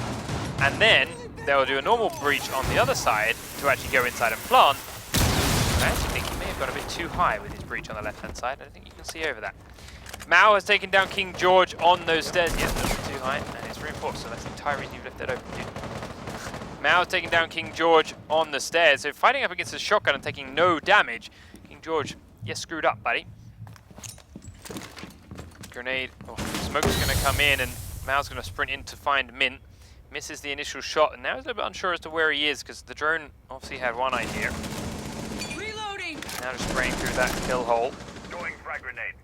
And then they'll do a normal breach on the other side to actually go inside and plant. I actually think he may have gone a bit too high with his breach on the left-hand side. I don't think you can see over that. Mao has taken down King George on those stairs. Yes, that's too high, and it's reinforced, so that's the entire reason you've left that open, dude. Mao has taken down King George on the stairs, so fighting up against a shotgun and taking no damage. King George, yes, screwed up, buddy. Grenade, smoke's going to come in, and Mao's going to sprint in to find Mint. Misses the initial shot, and now he's a little bit unsure as to where he is, because the drone obviously had one idea. Reloading! Now just spraying through that kill hole. Throwing frag grenade.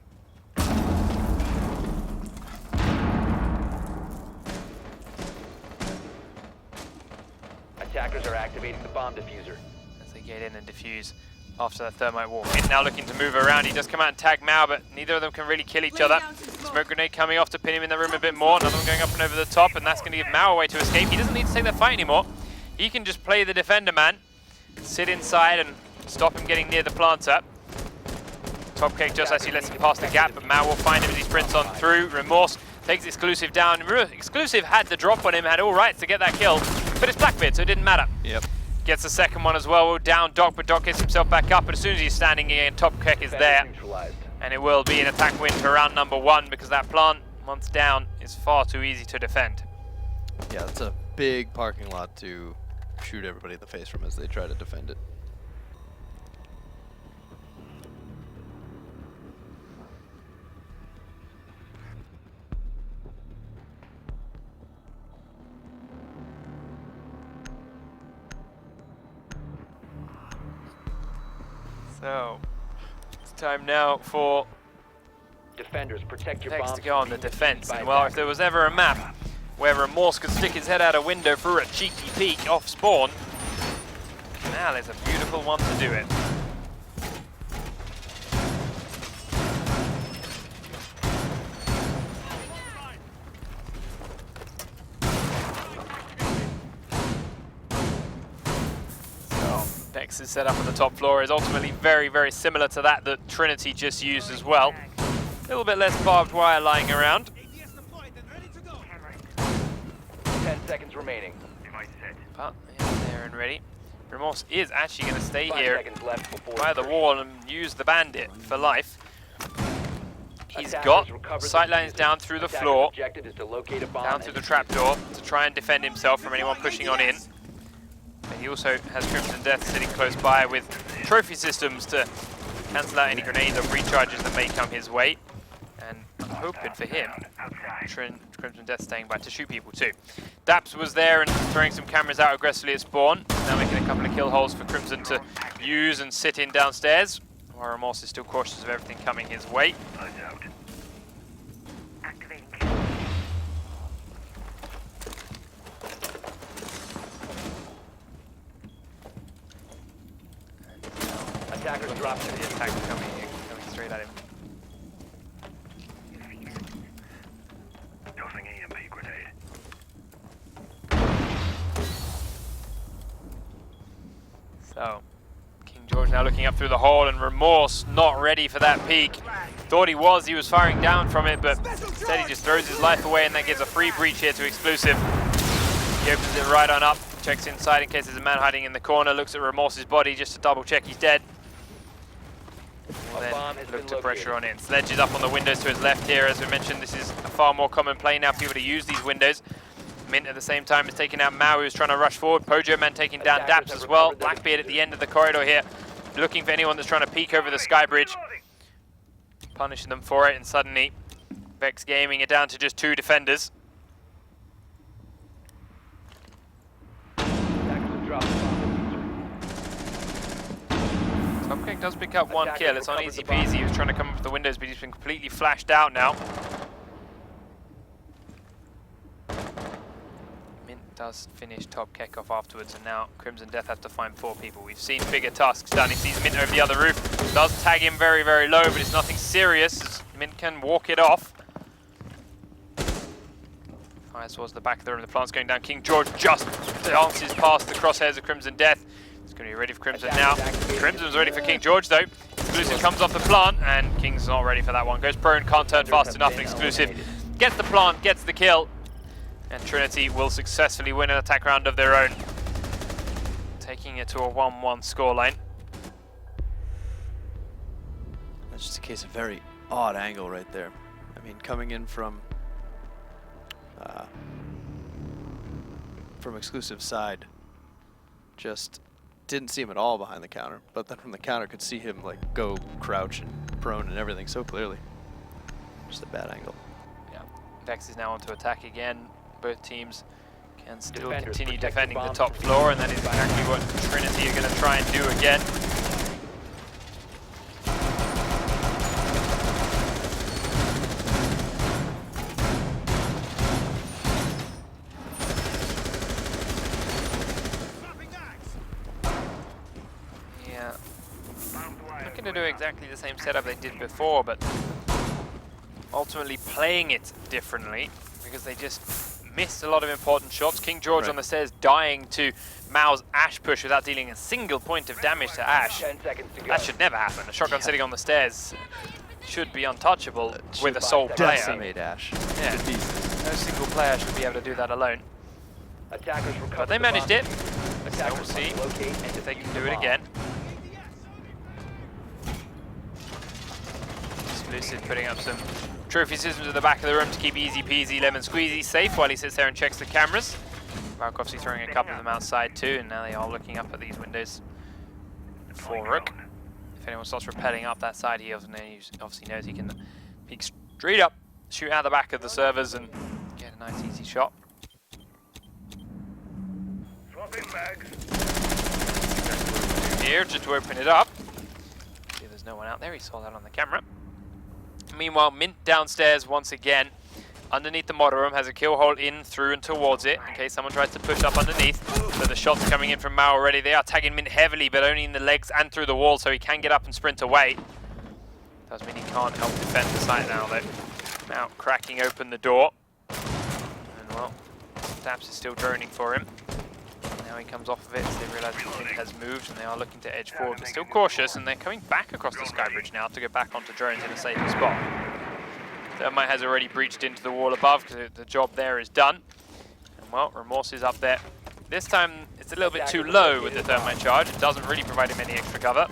Attackers are activating the bomb diffuser. As they get in and defuse after that thermite wall. Mint now looking to move around. He does come out and tag Mao, but neither of them can really kill each other. Smoke grenade coming off to pin him in the room a bit more. Another one going up and over the top, and that's going to give Mao a way to escape. He doesn't need to take that fight anymore. He can just play the defender man, sit inside and stop him getting near the planter. Top Cake just actually lets him pass the gap, but Mao will find him as he sprints on through. Remorse takes Exclusive down. Exclusive had the drop on him, had all rights to get that kill, but it's Blackbeard, so it didn't matter. Yep. Gets the second one as well. We'll down Doc, but Doc gets himself back up. But as soon as he's standing again, Top Keck is there. Neutralized. And it will be an attack win for round number 1 because that plant, once down, is far too easy to defend. Yeah, it's a big parking lot to shoot everybody in the face from as they try to defend it. So, it's time now for Defenders, protect your Hex bombs to go on from the being defense. defused by And well, if attackers. there was ever a map where Remorse could stick his head out a window for a cheeky peek off spawn, Kanal is a beautiful one to do it. Vex's setup on the top floor is ultimately very, very similar to that Trinity just used as well. A little bit less barbed wire lying around. seconds remaining. But yeah, there and ready. Remorse is actually going to stay 5 here seconds left before by the insertion. wall and use the bandit for life. He's Attackers got recovered the sightlines diffuser. down through the Attacker's floor, objective is to locate a bomb down and through the defuse trapdoor to try and defend himself from anyone pushing on in. But he also has Crimson Death sitting close by with trophy systems to cancel out any grenades or recharges that may come his way. And I'm hoping for him, Crimson Death staying by to shoot people too. Daps was there and throwing some cameras out aggressively at spawn. Now making a couple of kill holes for Crimson to use and sit in downstairs. While Remorse is still cautious of everything coming his way. Activating Attackers drop The attack coming straight at him. Tossing EMP grenade. So, King George now looking up through the hole, and Remorse not ready for that peek. Thought he was firing down from it, but instead he just throws his life away, and that gives a free breach here to Exclusive. He opens it right on up, checks inside in case there's a man hiding in the corner, looks at Remorse's body just to double check he's dead. A And bomb then has look been to pressure located. on in. Sledge is up on the windows to his left here. As we mentioned, this is a far more common play now for people to use these windows. Mint at the same time is taking out Mao, who's trying to rush forward. Pojo Man taking down Attackers Daps have as well. recovered the Blackbeard at the diffuser. end of the corridor here, looking for anyone that's trying to peek over the sky bridge. Punishing them for it, and suddenly VexX Gaming are down to just 2 defenders. Attackers have dropped the bomb diffuser. Topkick does pick up 1 Attackers kill. It's on recovered easy the bomb. peasy. He was trying to come up the windows, but he's been completely flashed out now. Mint does finish Topkick off afterwards, and now Crimson Death have to find 4 people. We've seen bigger tasks done. He sees Mint over the other roof. Does tag him very, very low, but it's nothing serious, as Mint can walk it off. Fires towards the back of the room. The plant's going down. King George just dances past the crosshairs of Crimson Death. He's going to be ready for Crimson now. Crimson's ready for King George though. Exclusive comes off the plant, and King's not ready for that one. Goes prone, can't turn fast enough, and Exclusive gets the plant, gets the kill. And Trinity will successfully win an attack round of their own, taking it to a 1-1 scoreline. That's just a case of very odd angle right there. I mean, coming in from Exclusive side, just didn't see him at all behind the counter, but then from the counter could see him like go crouch and prone and everything so clearly. Just a bad angle. Yeah, Vex is now on to attack again. Both teams can still Defenders continue protect defending the the bombs top from floor, and that is exactly what Trinity are going to try and do again. Yeah, not going to do exactly the same setup they did before, but ultimately playing it differently because they just missed a lot of important shots. King George on the stairs dying to Mao's Ash push without dealing a single point of damage to Ash. 10 seconds to go. That should never happen. A shotgun sitting on the stairs should be untouchable with a sole should player. Decimate Ash. Yeah. No single player should be able to do that alone. Attackers recovered But they the managed bomb it. diffuser. So Attackers we'll see must locate and if they defuse can the do it bomb. again. Exclusive putting up some trophy systems at the back of the room to keep easy peasy lemon squeezy safe while he sits there and checks the cameras. Markovsky throwing a couple of them outside too, and now they are looking up at these windows for Rook. If anyone starts rappelling up that side, he obviously knows he can peek straight up, shoot out the back of the servers and get a nice easy shot. Swapping bags. Here just to open it up. See, there's no one out there. He saw that on the camera. Meanwhile, Mint downstairs once again, underneath the model room, has a kill hole in, through, and towards it in case someone tries to push up underneath. So the shots are coming in from Mao already. They are tagging Mint heavily, but only in the legs and through the wall, so he can get up and sprint away. Does mean he can't help defend the site now, though. Mao cracking open the door. And well, Daps is still droning for him. Now he comes off of it, so they realise that Mint has moved and they are looking to edge forward, but still cautious, and they're coming back across the sky bridge now to go back onto drones in a safer spot. Thermite has already breached into the wall above because the job there is done. And Well, Remorse is up there. This time, it's a little bit too low with the thermite charge. It doesn't really provide him any extra cover.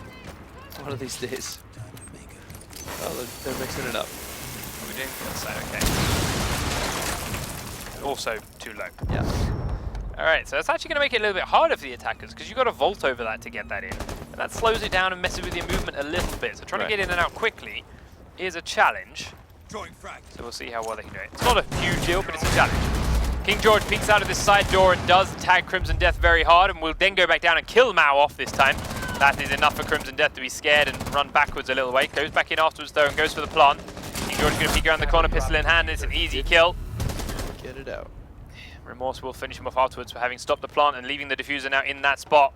One of these days. Oh, they're mixing it up. What are we doing the other side? Okay. Also too low. Yeah. All right, so that's actually going to make it a little bit harder for the attackers because you've got to vault over that to get that in. And that slows it down and messes with your movement a little bit. So trying to get in and out quickly is a challenge. So we'll see how well they can do it. It's not a huge deal, but it's a challenge. King George peeks out of this side door and does tag Crimson Death very hard, and will then go back down and kill Mao off this time. That is enough for Crimson Death to be scared and run backwards a little way. Goes back in afterwards though and goes for the plant. King George is going to peek around the corner, pistol in hand. It's an easy kill. Get it out. Remorse will finish him off afterwards for having stopped the plant and leaving the diffuser now in that spot.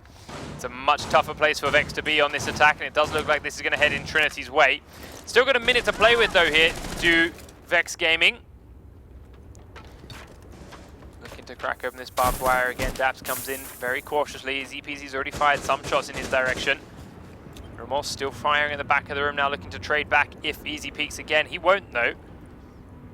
It's a much tougher place for Vex to be on this attack, and it does look like this is going to head in Trinity's way. Still got a minute to play with though here to VexX Gaming. Looking to crack open this barbed wire again. Daps comes in very cautiously. ZPZ's already fired some shots in his direction. Remorse still firing in the back of the room now, looking to trade back if Easy peeks again. He won't though.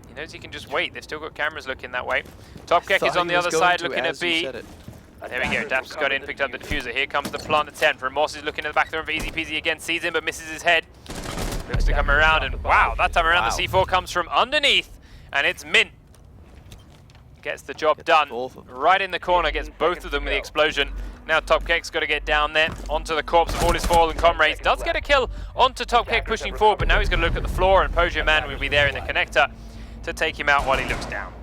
He knows he can just wait. They've still got cameras looking that way. Topkek is on the other side looking at B. There we go. Daps has got in, picked up the diffuser. Here comes the plant attempt. Remorse is looking at the back of the room for Easy Peasy again. Sees him but misses his head. Looks to come around, and wow, that time around the C4 comes from underneath, and it's Mint. Gets the job done. Right in the corner, gets both of them with the explosion. Now Topkek's got to get down there onto the corpse of all his fallen comrades. Does get a kill onto Topkek pushing forward, but now he's going to look at the floor, and Pojo Man will be there in the connector to take him out while he looks down.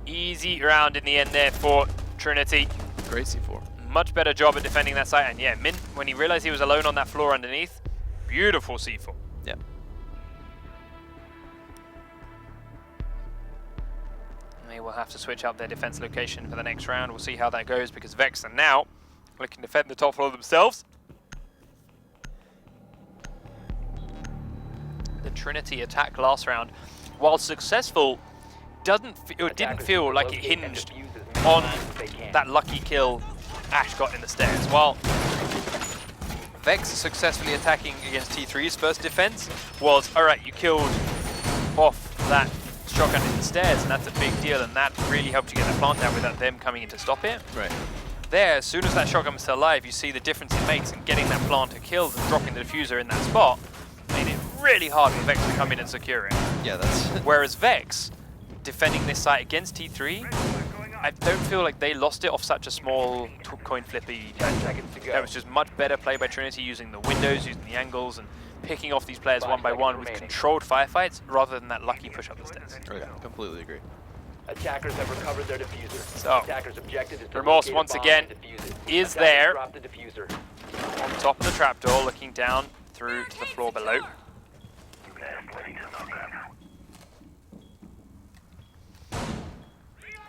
Easy round in the end there for Trinity. Great C4. Much better job at defending that site, and yeah, Mint, when he realized he was alone on that floor underneath, beautiful C4. Yeah. They will have to switch up their defense location for the next round. We'll see how that goes because Vex are now looking to defend the top floor themselves. The Trinity attack last round, while successful, didn't feel like it hinged on that lucky kill Ash got in the stairs. While Vex successfully attacking against T3's first defense was, alright, you killed off that shotgun in the stairs, and that's a big deal, and that really helped you get the plant down without them coming in to stop it. Right. There, as soon as that shotgun was still alive, you see the difference it makes in getting that planter killed and dropping the diffuser in that spot. Made it really hard for Vex to come in and secure it. Yeah, that's... Whereas Vex, defending this site against T3, I don't feel like they lost it off such a small coin flippy. 10 seconds to go. That was just much better play by Trinity, using the windows, using the angles, and picking off these players one by one with controlled firefights rather than that lucky push up the stairs. Okay, completely agree. Attackers have recovered their diffuser. So, Attackers' objective is to Remorse locate a once bomb again and defuse it. is Attackers there drop the diffuser. on top of the trapdoor, looking down through to the floor below.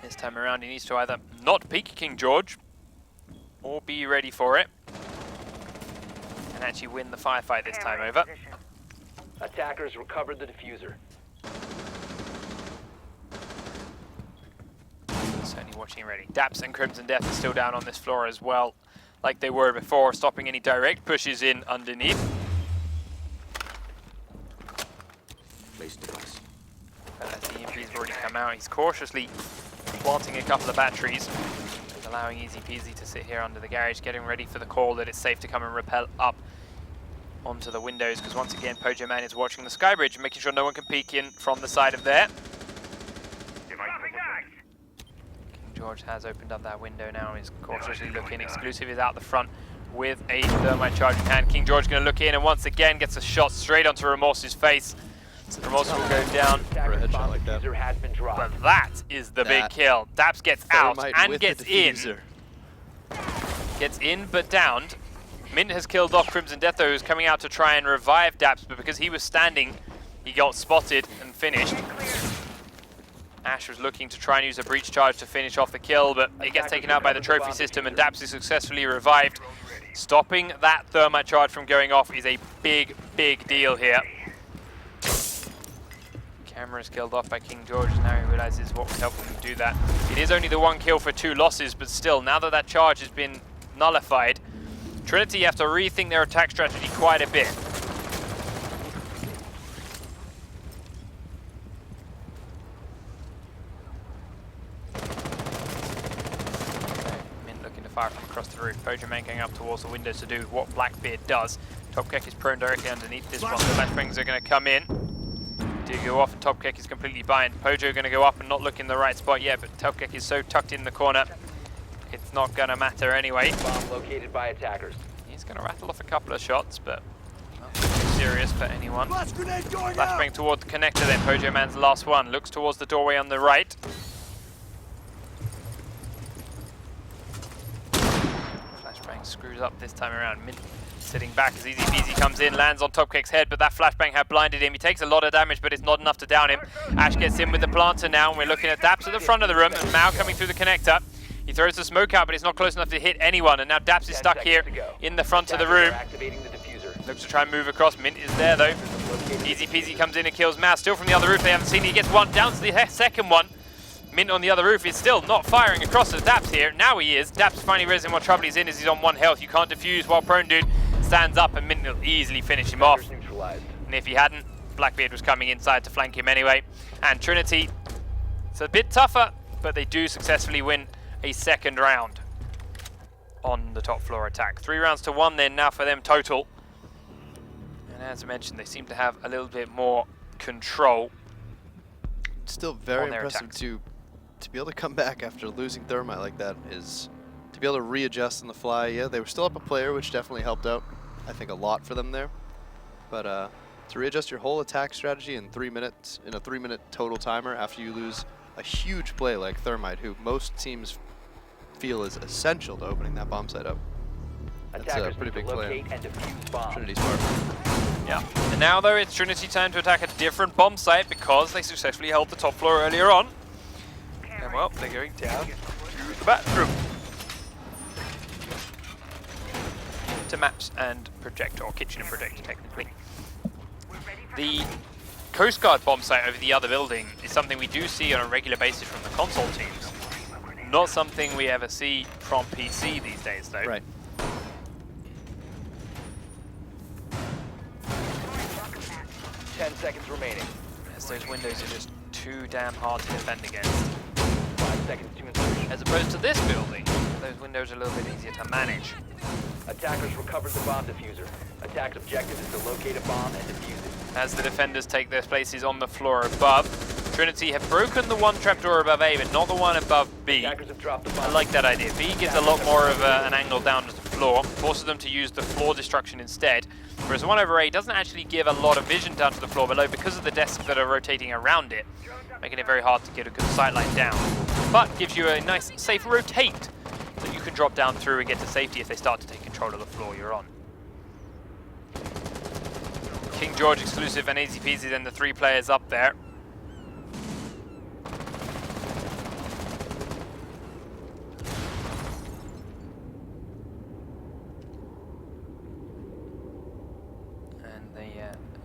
This time around he needs to either not peek King George or be ready for it and actually win the firefight this time over. Attackers recovered the diffuser. Certainly watching ready. Daps and Crimson Death are still down on this floor as well, like they were before, stopping any direct pushes in underneath. But as the EMP's already come out, he's cautiously planting a couple of batteries, allowing Easy Peasy to sit here under the garage, getting ready for the call that it's safe to come and rappel up onto the windows, because once again Pojo Man is watching the sky bridge, making sure no one can peek in from the side of there. King George has opened up that window now, he's cautiously looking. Exclusive is out the front with a thermite charge in hand. King George going to look in and once again gets a shot straight onto Remorse's face. So Remorse will go down. For a headshot like that. Diffuser has been dropped. But that is the big kill. Daps gets out and gets in. Gets in but downed. Mint has killed off Crimson Death though, who's coming out to try and revive Daps, but because he was standing, he got spotted and finished. Ash was looking to try and use a breach charge to finish off the kill, but it gets taken out by the trophy system and Daps is successfully revived. Stopping that thermite charge from going off is a big, big deal here. Camera is killed off by King George, now he realizes what was helping him do that. It is only the one kill for 2 losses, but still, now that that charge has been nullified, Trinity have to rethink their attack strategy quite a bit. fire from across the roof. Pojo Man going up towards the windows to do what Blackbeard does. Topkek is prone directly underneath this one. The flashbangs are going to come in. Do go off and Topkek is completely behind. Pojo going to go up and not look in the right spot yet, but Topkek is so tucked in the corner, it's not going to matter anyway. Bomb located by attackers. He's going to rattle off a couple of shots, but nothing too serious for anyone. Flashbang toward the connector then. Pojo Man's last one. Looks towards the doorway on the right. Flashbang screws up this time around. Mint sitting back as Easy Peasy comes in, lands on Topkek's head, but that flashbang had blinded him. He takes a lot of damage, but it's not enough to down him. Ash gets in with the planter now, and we're looking at Daps at the front of the room, and Mao coming through the connector. He throws the smoke out, but it's not close enough to hit anyone, and now Daps is stuck here in the front of the room. Looks to try and move across. Mint is there, though. Easy Peasy comes in and kills Mao. Still from the other roof, they haven't seen it. He gets one down to the second one. Mint on the other roof is still not firing across the Daps here. Now he is. Daps finally realizing what trouble he's in as he's on 1 health. You can't defuse while Prone Dude stands up, and Mint will easily finish him off. And if he hadn't, Blackbeard was coming inside to flank him anyway. And Trinity, it's a bit tougher, but they do successfully win a second round on the top floor attack. 3 rounds to 1 then now for them total. And as I mentioned, they seem to have a little bit more control. Still very impressive to be able to come back after losing Thermite like that, is to be able to readjust on the fly. Yeah, they were still up a player, which definitely helped out, I think, a lot for them there. But to readjust your whole attack strategy in 3 minutes, in a 3-minute total timer, after you lose a huge play like Thermite, who most teams feel is essential to opening that bomb site up. That's a pretty big play. Trinity's part. Yeah. And now, though, it's Trinity time to attack a different bomb site because they successfully held the top floor earlier on. And, well, they're going down to the bathroom. To maps and projector, or kitchen and projector, technically. The Coast Guard bomb site over the other building is something we do see on a regular basis from the console teams. Not something we ever see from PC these days, though. Right. Seconds remaining. As those windows are just too damn hard to defend against. 5 seconds to insertion. As opposed to this building, those windows are a little bit easier to manage. Attackers recovered the bomb diffuser. Attack's objective is to locate a bomb and defuse it. As the defenders take their places on the floor above, Trinity have broken the one trapdoor above A, but not the one above B. Attackers have dropped the bomb. I like that idea. B gives a lot more of an angle down to the floor, forces them to use the floor destruction instead, whereas the one over A doesn't actually give a lot of vision down to the floor below because of the desks that are rotating around it, making it very hard to get a good sightline down. But gives you a nice, safe rotate that you can drop down through and get to safety if they start to take control of the floor you're on. King George exclusive and Easy Peasy, then the 3 players up there.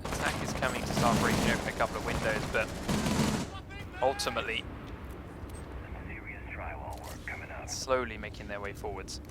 Attack is coming to start breaking open a couple of windows, but ultimately slowly making their way forwards.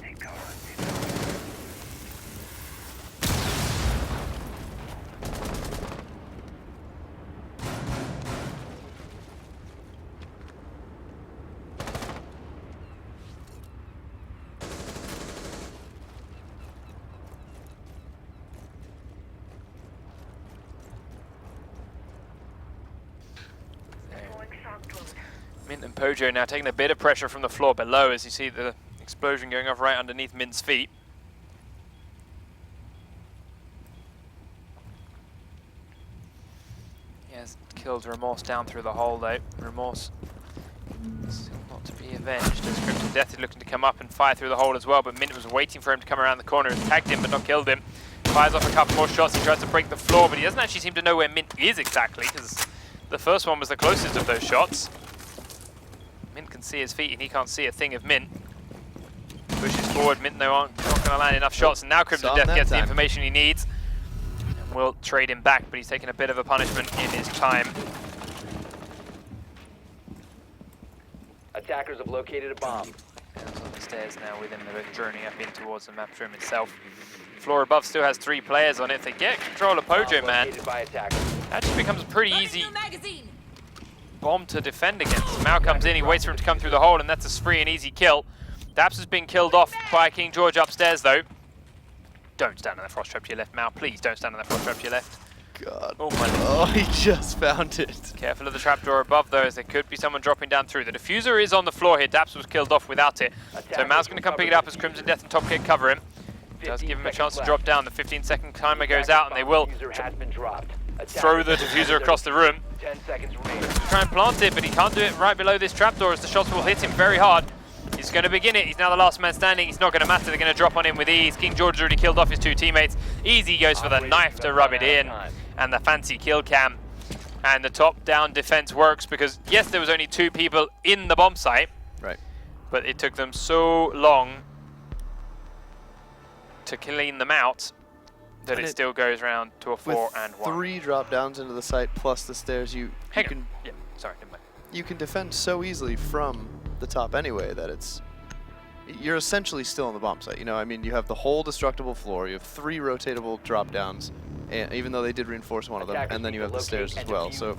Mint and Pojo now taking a bit of pressure from the floor below as you see the explosion going off right underneath Mint's feet. He has killed Remorse down through the hole though. Remorse still not to be avenged as Crimson Death is looking to come up and fire through the hole as well, but Mint was waiting for him to come around the corner and tagged him but not killed him. Fires off a couple more shots, he tries to break the floor, but he doesn't actually seem to know where Mint is exactly because the first one was the closest of those shots. Mint can see his feet and he can't see a thing of Mint. Pushes forward, Mint though aren't not going to land enough shots, and now Crimson Death gets the information he needs. And will trade him back, but he's taken a bit of a punishment in his time. Attackers have located a bomb. Hands on the stairs now with him, they're both journeying up in towards the map room itself. Floor above still has 3 players on it. If they get control of Pojo Man, actually becomes a pretty easy bomb to defend against. Mao comes in, he waits for him to come through the hole, and that's a free and easy kill. Daps has been killed off by King George upstairs, though. Don't stand on the frost trap to your left, Mal. Please don't stand on the frost trap to your left. God. Oh my Oh, he just found it. Careful of the trapdoor above, though, as there could be someone dropping down through. The diffuser is on the floor here. Daps was killed off without it. So Mal's going to come pick it up as Crimson Death and Top Kick cover him. Does give him a chance to drop down. The 15-second timer goes out, and they will throw the diffuser across the room. 10 seconds remaining. Try and plant it, but he can't do it right below this trapdoor as the shots will hit him very hard. He's going to begin it. He's now the last man standing. It's not going to matter. They're going to drop on him with ease. King George has already killed off his 2 teammates. Easy goes for the knife to rub it in, and the fancy kill cam. And the top-down defense works because, yes, there was only 2 people in the bomb site. Right. But it took them so long to clean them out that it still goes round to a 4 and 1. 3 drop downs into the site plus the stairs, you can you can defend so easily from the top anyway that you're essentially still on the bomb site. You know, I mean, you have the whole destructible floor, you have 3 rotatable drop downs, and even though they did reinforce one of them, and then you have the stairs as well. So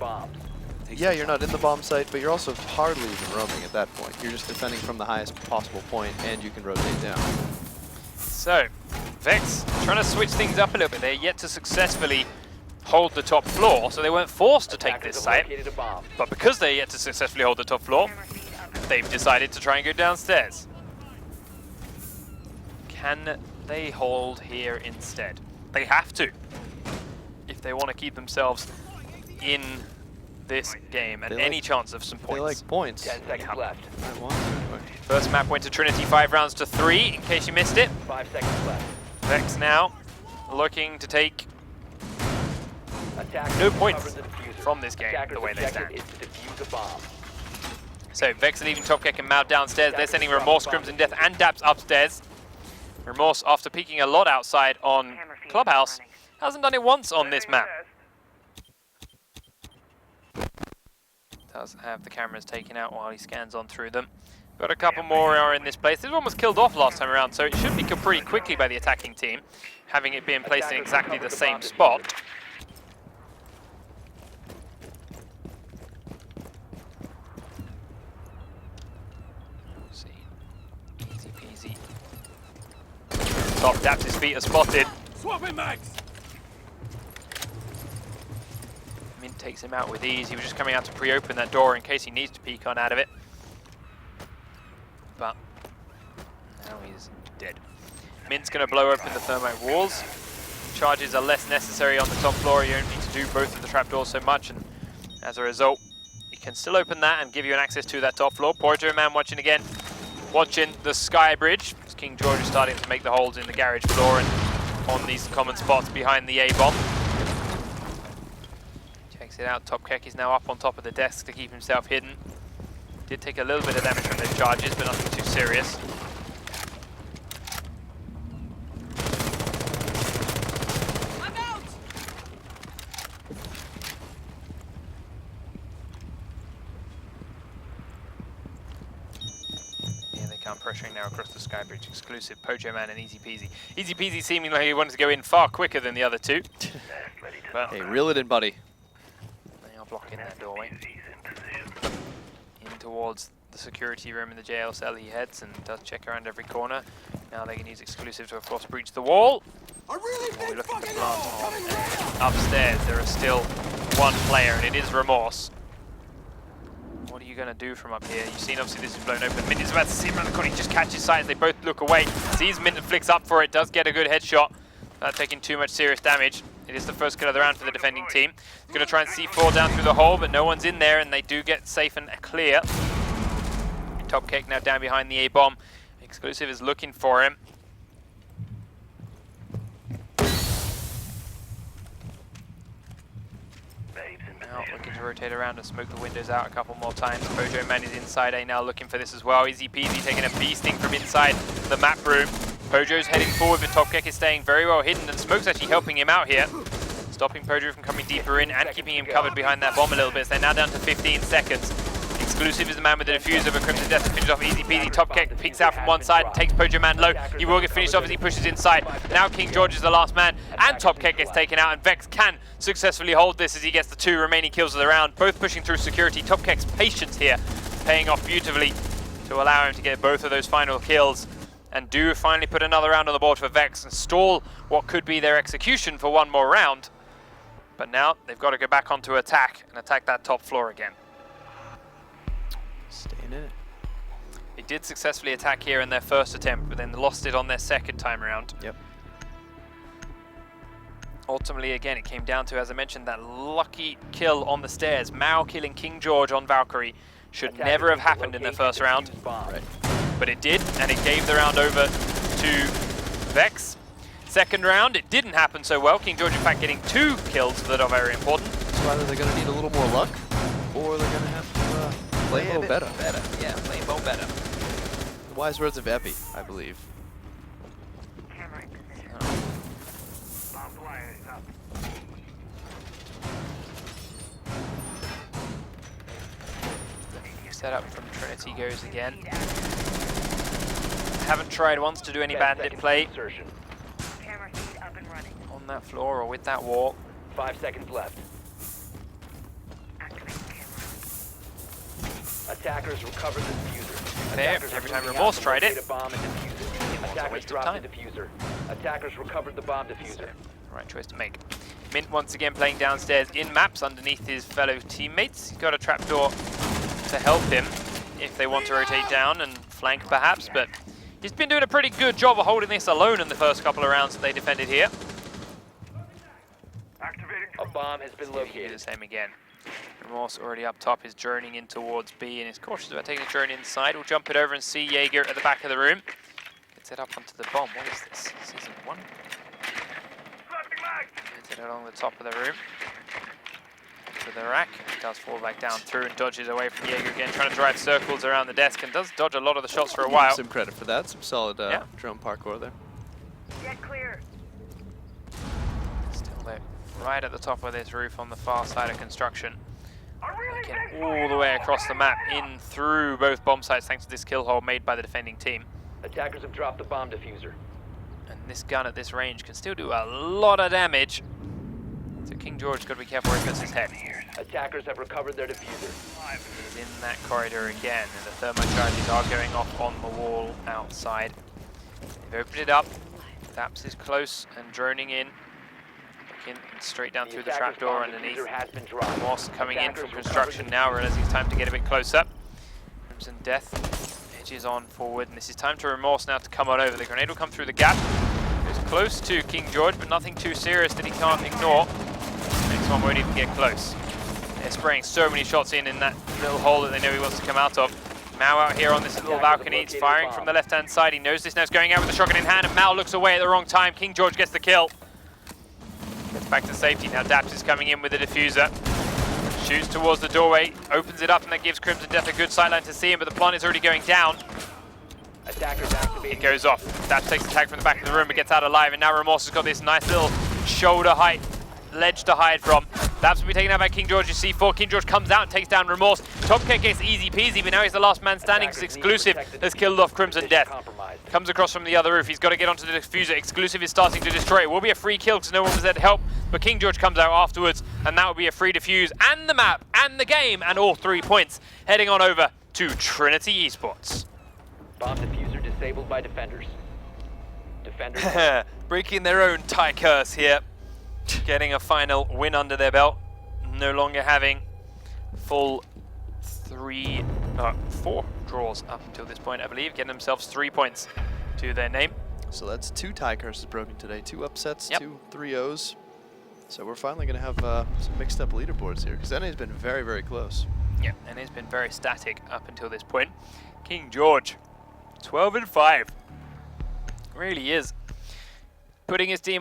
yeah, you're not in the bomb site, but you're also hardly even roaming at that point. You're just defending from the highest possible point, and you can rotate down. So, Vex trying to switch things up a little bit. They're yet to successfully hold the top floor, so they weren't forced to take this site. But because they're yet to successfully hold the top floor, they've decided to try and go downstairs. Can they hold here instead? They have to, if they want to keep themselves in this game and any chance of some points. They like points. 10 seconds left. First map went to Trinity, 5 rounds to 3, in case you missed it. 5 seconds left. Vex now looking to take Attackers no points recover the diffuser. from this game, Attackers' the way they objective stand. is to defuse a bomb. So Vex leaving Top Kick and Mao downstairs. They're sending Remorse, Crimson Death, and Daps upstairs. Remorse, after peeking a lot outside on Clubhouse, hasn't done it once on this map. Does have the cameras taken out while he scans on through them. Got a couple more are in this place. This one was killed off last time around, so it should be killed pretty quickly by the attacking team, having it being placed in exactly the same spot. See, easy peasy. Top Daps, his feet are spotted. Swapping mags! Mint takes him out with ease. He was just coming out to pre-open that door in case he needs to peek on out of it. But now he's dead. Mint's going to blow open the thermite walls. Charges are less necessary on the top floor. You don't need to do both of the trapdoors so much, and as a result, you can still open that and give you an access to that top floor. Porto Man watching again, watching the sky bridge. As King George is starting to make the holes in the garage floor and on these common spots behind the A-bomb. Checks it out. Top Kek is now up on top of the desk to keep himself hidden. Did take a little bit of damage from those charges, but nothing too serious. I'm out! Here they come, pressuring now across the sky bridge. Exclusive, Pojo Man and Easy Peasy. Easy Peasy seeming like he wanted to go in far quicker than the other 2. But Hey, reel it in, buddy. they are blocking that doorway. In towards the security room in the jail cell he heads and does check around every corner. Now they can use Exclusive to of course breach the wall. I really We're think looking to fucking plant on upstairs. There is still one player and it is Remorse. What are you going to do from up here? You've seen obviously this is blown open. Mint is about to see him around the corner. He just catches sight as they both look away. Sees Mint and flicks up for it. Does get a good headshot. Not taking too much serious damage. It is the first kill of the round for the defending team. He's going to try and C4 down through the hole, but no one's in there, and they do get safe and clear. Top Cake now down behind the A-bomb. Exclusive is looking for him. Now looking to rotate around and smoke the windows out a couple more times. Pojo Man is inside A now looking for this as well. Easy Peasy taking a beasting from inside the map room. Pojo's heading forward, but Top Kek is staying very well hidden, and Smoke's actually helping him out here. Stopping Pojo from coming deeper in and keeping him covered behind that bomb a little bit. So they're now down to 15 seconds. Exclusive is the man with the diffuser, but Crimson Death finishes off Easy Peasy. Top Kek peeks out from one side and takes Pojo Man low. He will get finished off as he pushes inside. Now King George is the last man, and Top Kek gets taken out, and Vex can successfully hold this as he gets the 2 remaining kills of the round, both pushing through security. Top Kek's patience here paying off beautifully. to allow him to get both of those final kills and do finally put another round on the board for Vex and stall what could be their execution for one more round. But now they've got to go back onto attack and attack that top floor again. Staying in it. They did successfully attack here in their first attempt, but then lost it on their second time around. Yep. Ultimately, again, it came down to, as I mentioned, that lucky kill on the stairs. Mao killing King George on Valkyrie should never have happened in the first round. Right. But it did, and it gave the round over to Vex. Second round, it didn't happen so well. King George, in fact, getting 2 kills that are very important. So either they're going to need a little more luck, or they're going to have to play a little better. Yeah, play a bit better. The wise words of Epi, I believe. Camera in position. Bomb wire is up. Setup from Trinity goes again. Haven't tried once to do any bandit play Insertion. Camera feed up and running. on that floor or with that wall. 5 seconds left. Activate camera. Attackers recovered the diffuser. There, Attackers are every time moving Remorse out to tried it. locate a bomb and defuse it. was a Attackers waste of dropped time. the diffuser. Attackers recovered the bomb diffuser. Right choice to make. Mint once again playing downstairs in maps underneath his fellow teammates. He's got a trapdoor to help him if they want to rotate down and flank perhaps, but he's been doing a pretty good job of holding this alone in the first couple of rounds that they defended here. A bomb has been See if he can do the located. same again. Remorse already up top is journeying in towards B and is cautious about taking a journey inside. We'll jump it over and see Jaeger at the back of the room. Gets it up onto the bomb. What is this? Season 1? Gets it along the top of the room. To the rack. He does fall back down through and dodges away from Jaeger again, trying to drive circles around the desk and does dodge a lot of the shots for a while. Some credit for that. Some solid Yeah. drone parkour there. Get clear. Still there, right at the top of this roof on the far side of construction. Again, all the way across the map, in through both bomb sites, thanks to this kill hole made by the defending team. Attackers have dropped the bomb diffuser. And this gun at this range can still do a lot of damage. So King George's got to be careful where he puts his head. Attackers have recovered their diffuser. He's in that corridor again, and the thermite charges are going off on the wall outside. They've opened it up. Daps is close and droning in. Looking straight down through the attackers' trapdoor bomb underneath. diffuser has been dropped. Moss coming in Attackers from recovered construction the now, diffuser. realizing it's time to get a bit closer. Crimson Death edges on forward, and this is time to Remorse now to come on over. The grenade will come through the gap. It's close to King George, but nothing too serious that he can't ignore. Next one won't even get close. They're spraying so many shots in that little hole that they know he wants to come out of. Mao out here on this little balcony. He's firing from the left-hand side. He knows this now. He's going out with the shotgun in hand, and Mao looks away at the wrong time. King George gets the kill. Gets back to safety. Now Daps is coming in with the diffuser. Shoots towards the doorway, opens it up, and that gives Crimson Death a good sideline to see him, but the plant is already going down. Attackers activating. It goes off. Daps takes the tag from the back of the room, but gets out alive, and now Remorse has got this nice little shoulder height ledge to hide from. Daps will be taken out by King George's C4. King George comes out and takes down Remorse. Top kick gets easy peasy, but now he's the last man standing because Exclusive has killed off Crimson Death. Compromised. Comes across from the other roof. He's got to get onto the diffuser. Exclusive is starting to destroy it. It will be a free kill because no one was there to help, but King George comes out afterwards, and that will be a free defuse, and the map, and the game, and all 3 points heading on over to Trinity eSports. Bomb diffuser disabled by defenders. Defenders. Breaking their own tie curse here. Getting a final win under their belt. No longer having full 4 draws up until this point, I believe. Getting themselves 3 points to their name. So that's 2 tie curses broken today. 2 upsets, Yep. 2 3-0s. So we're finally going to have some mixed up leaderboards here, because NA's been very, very close. Yeah, and it's been very static up until this point. King George, 12-5. Really is putting his team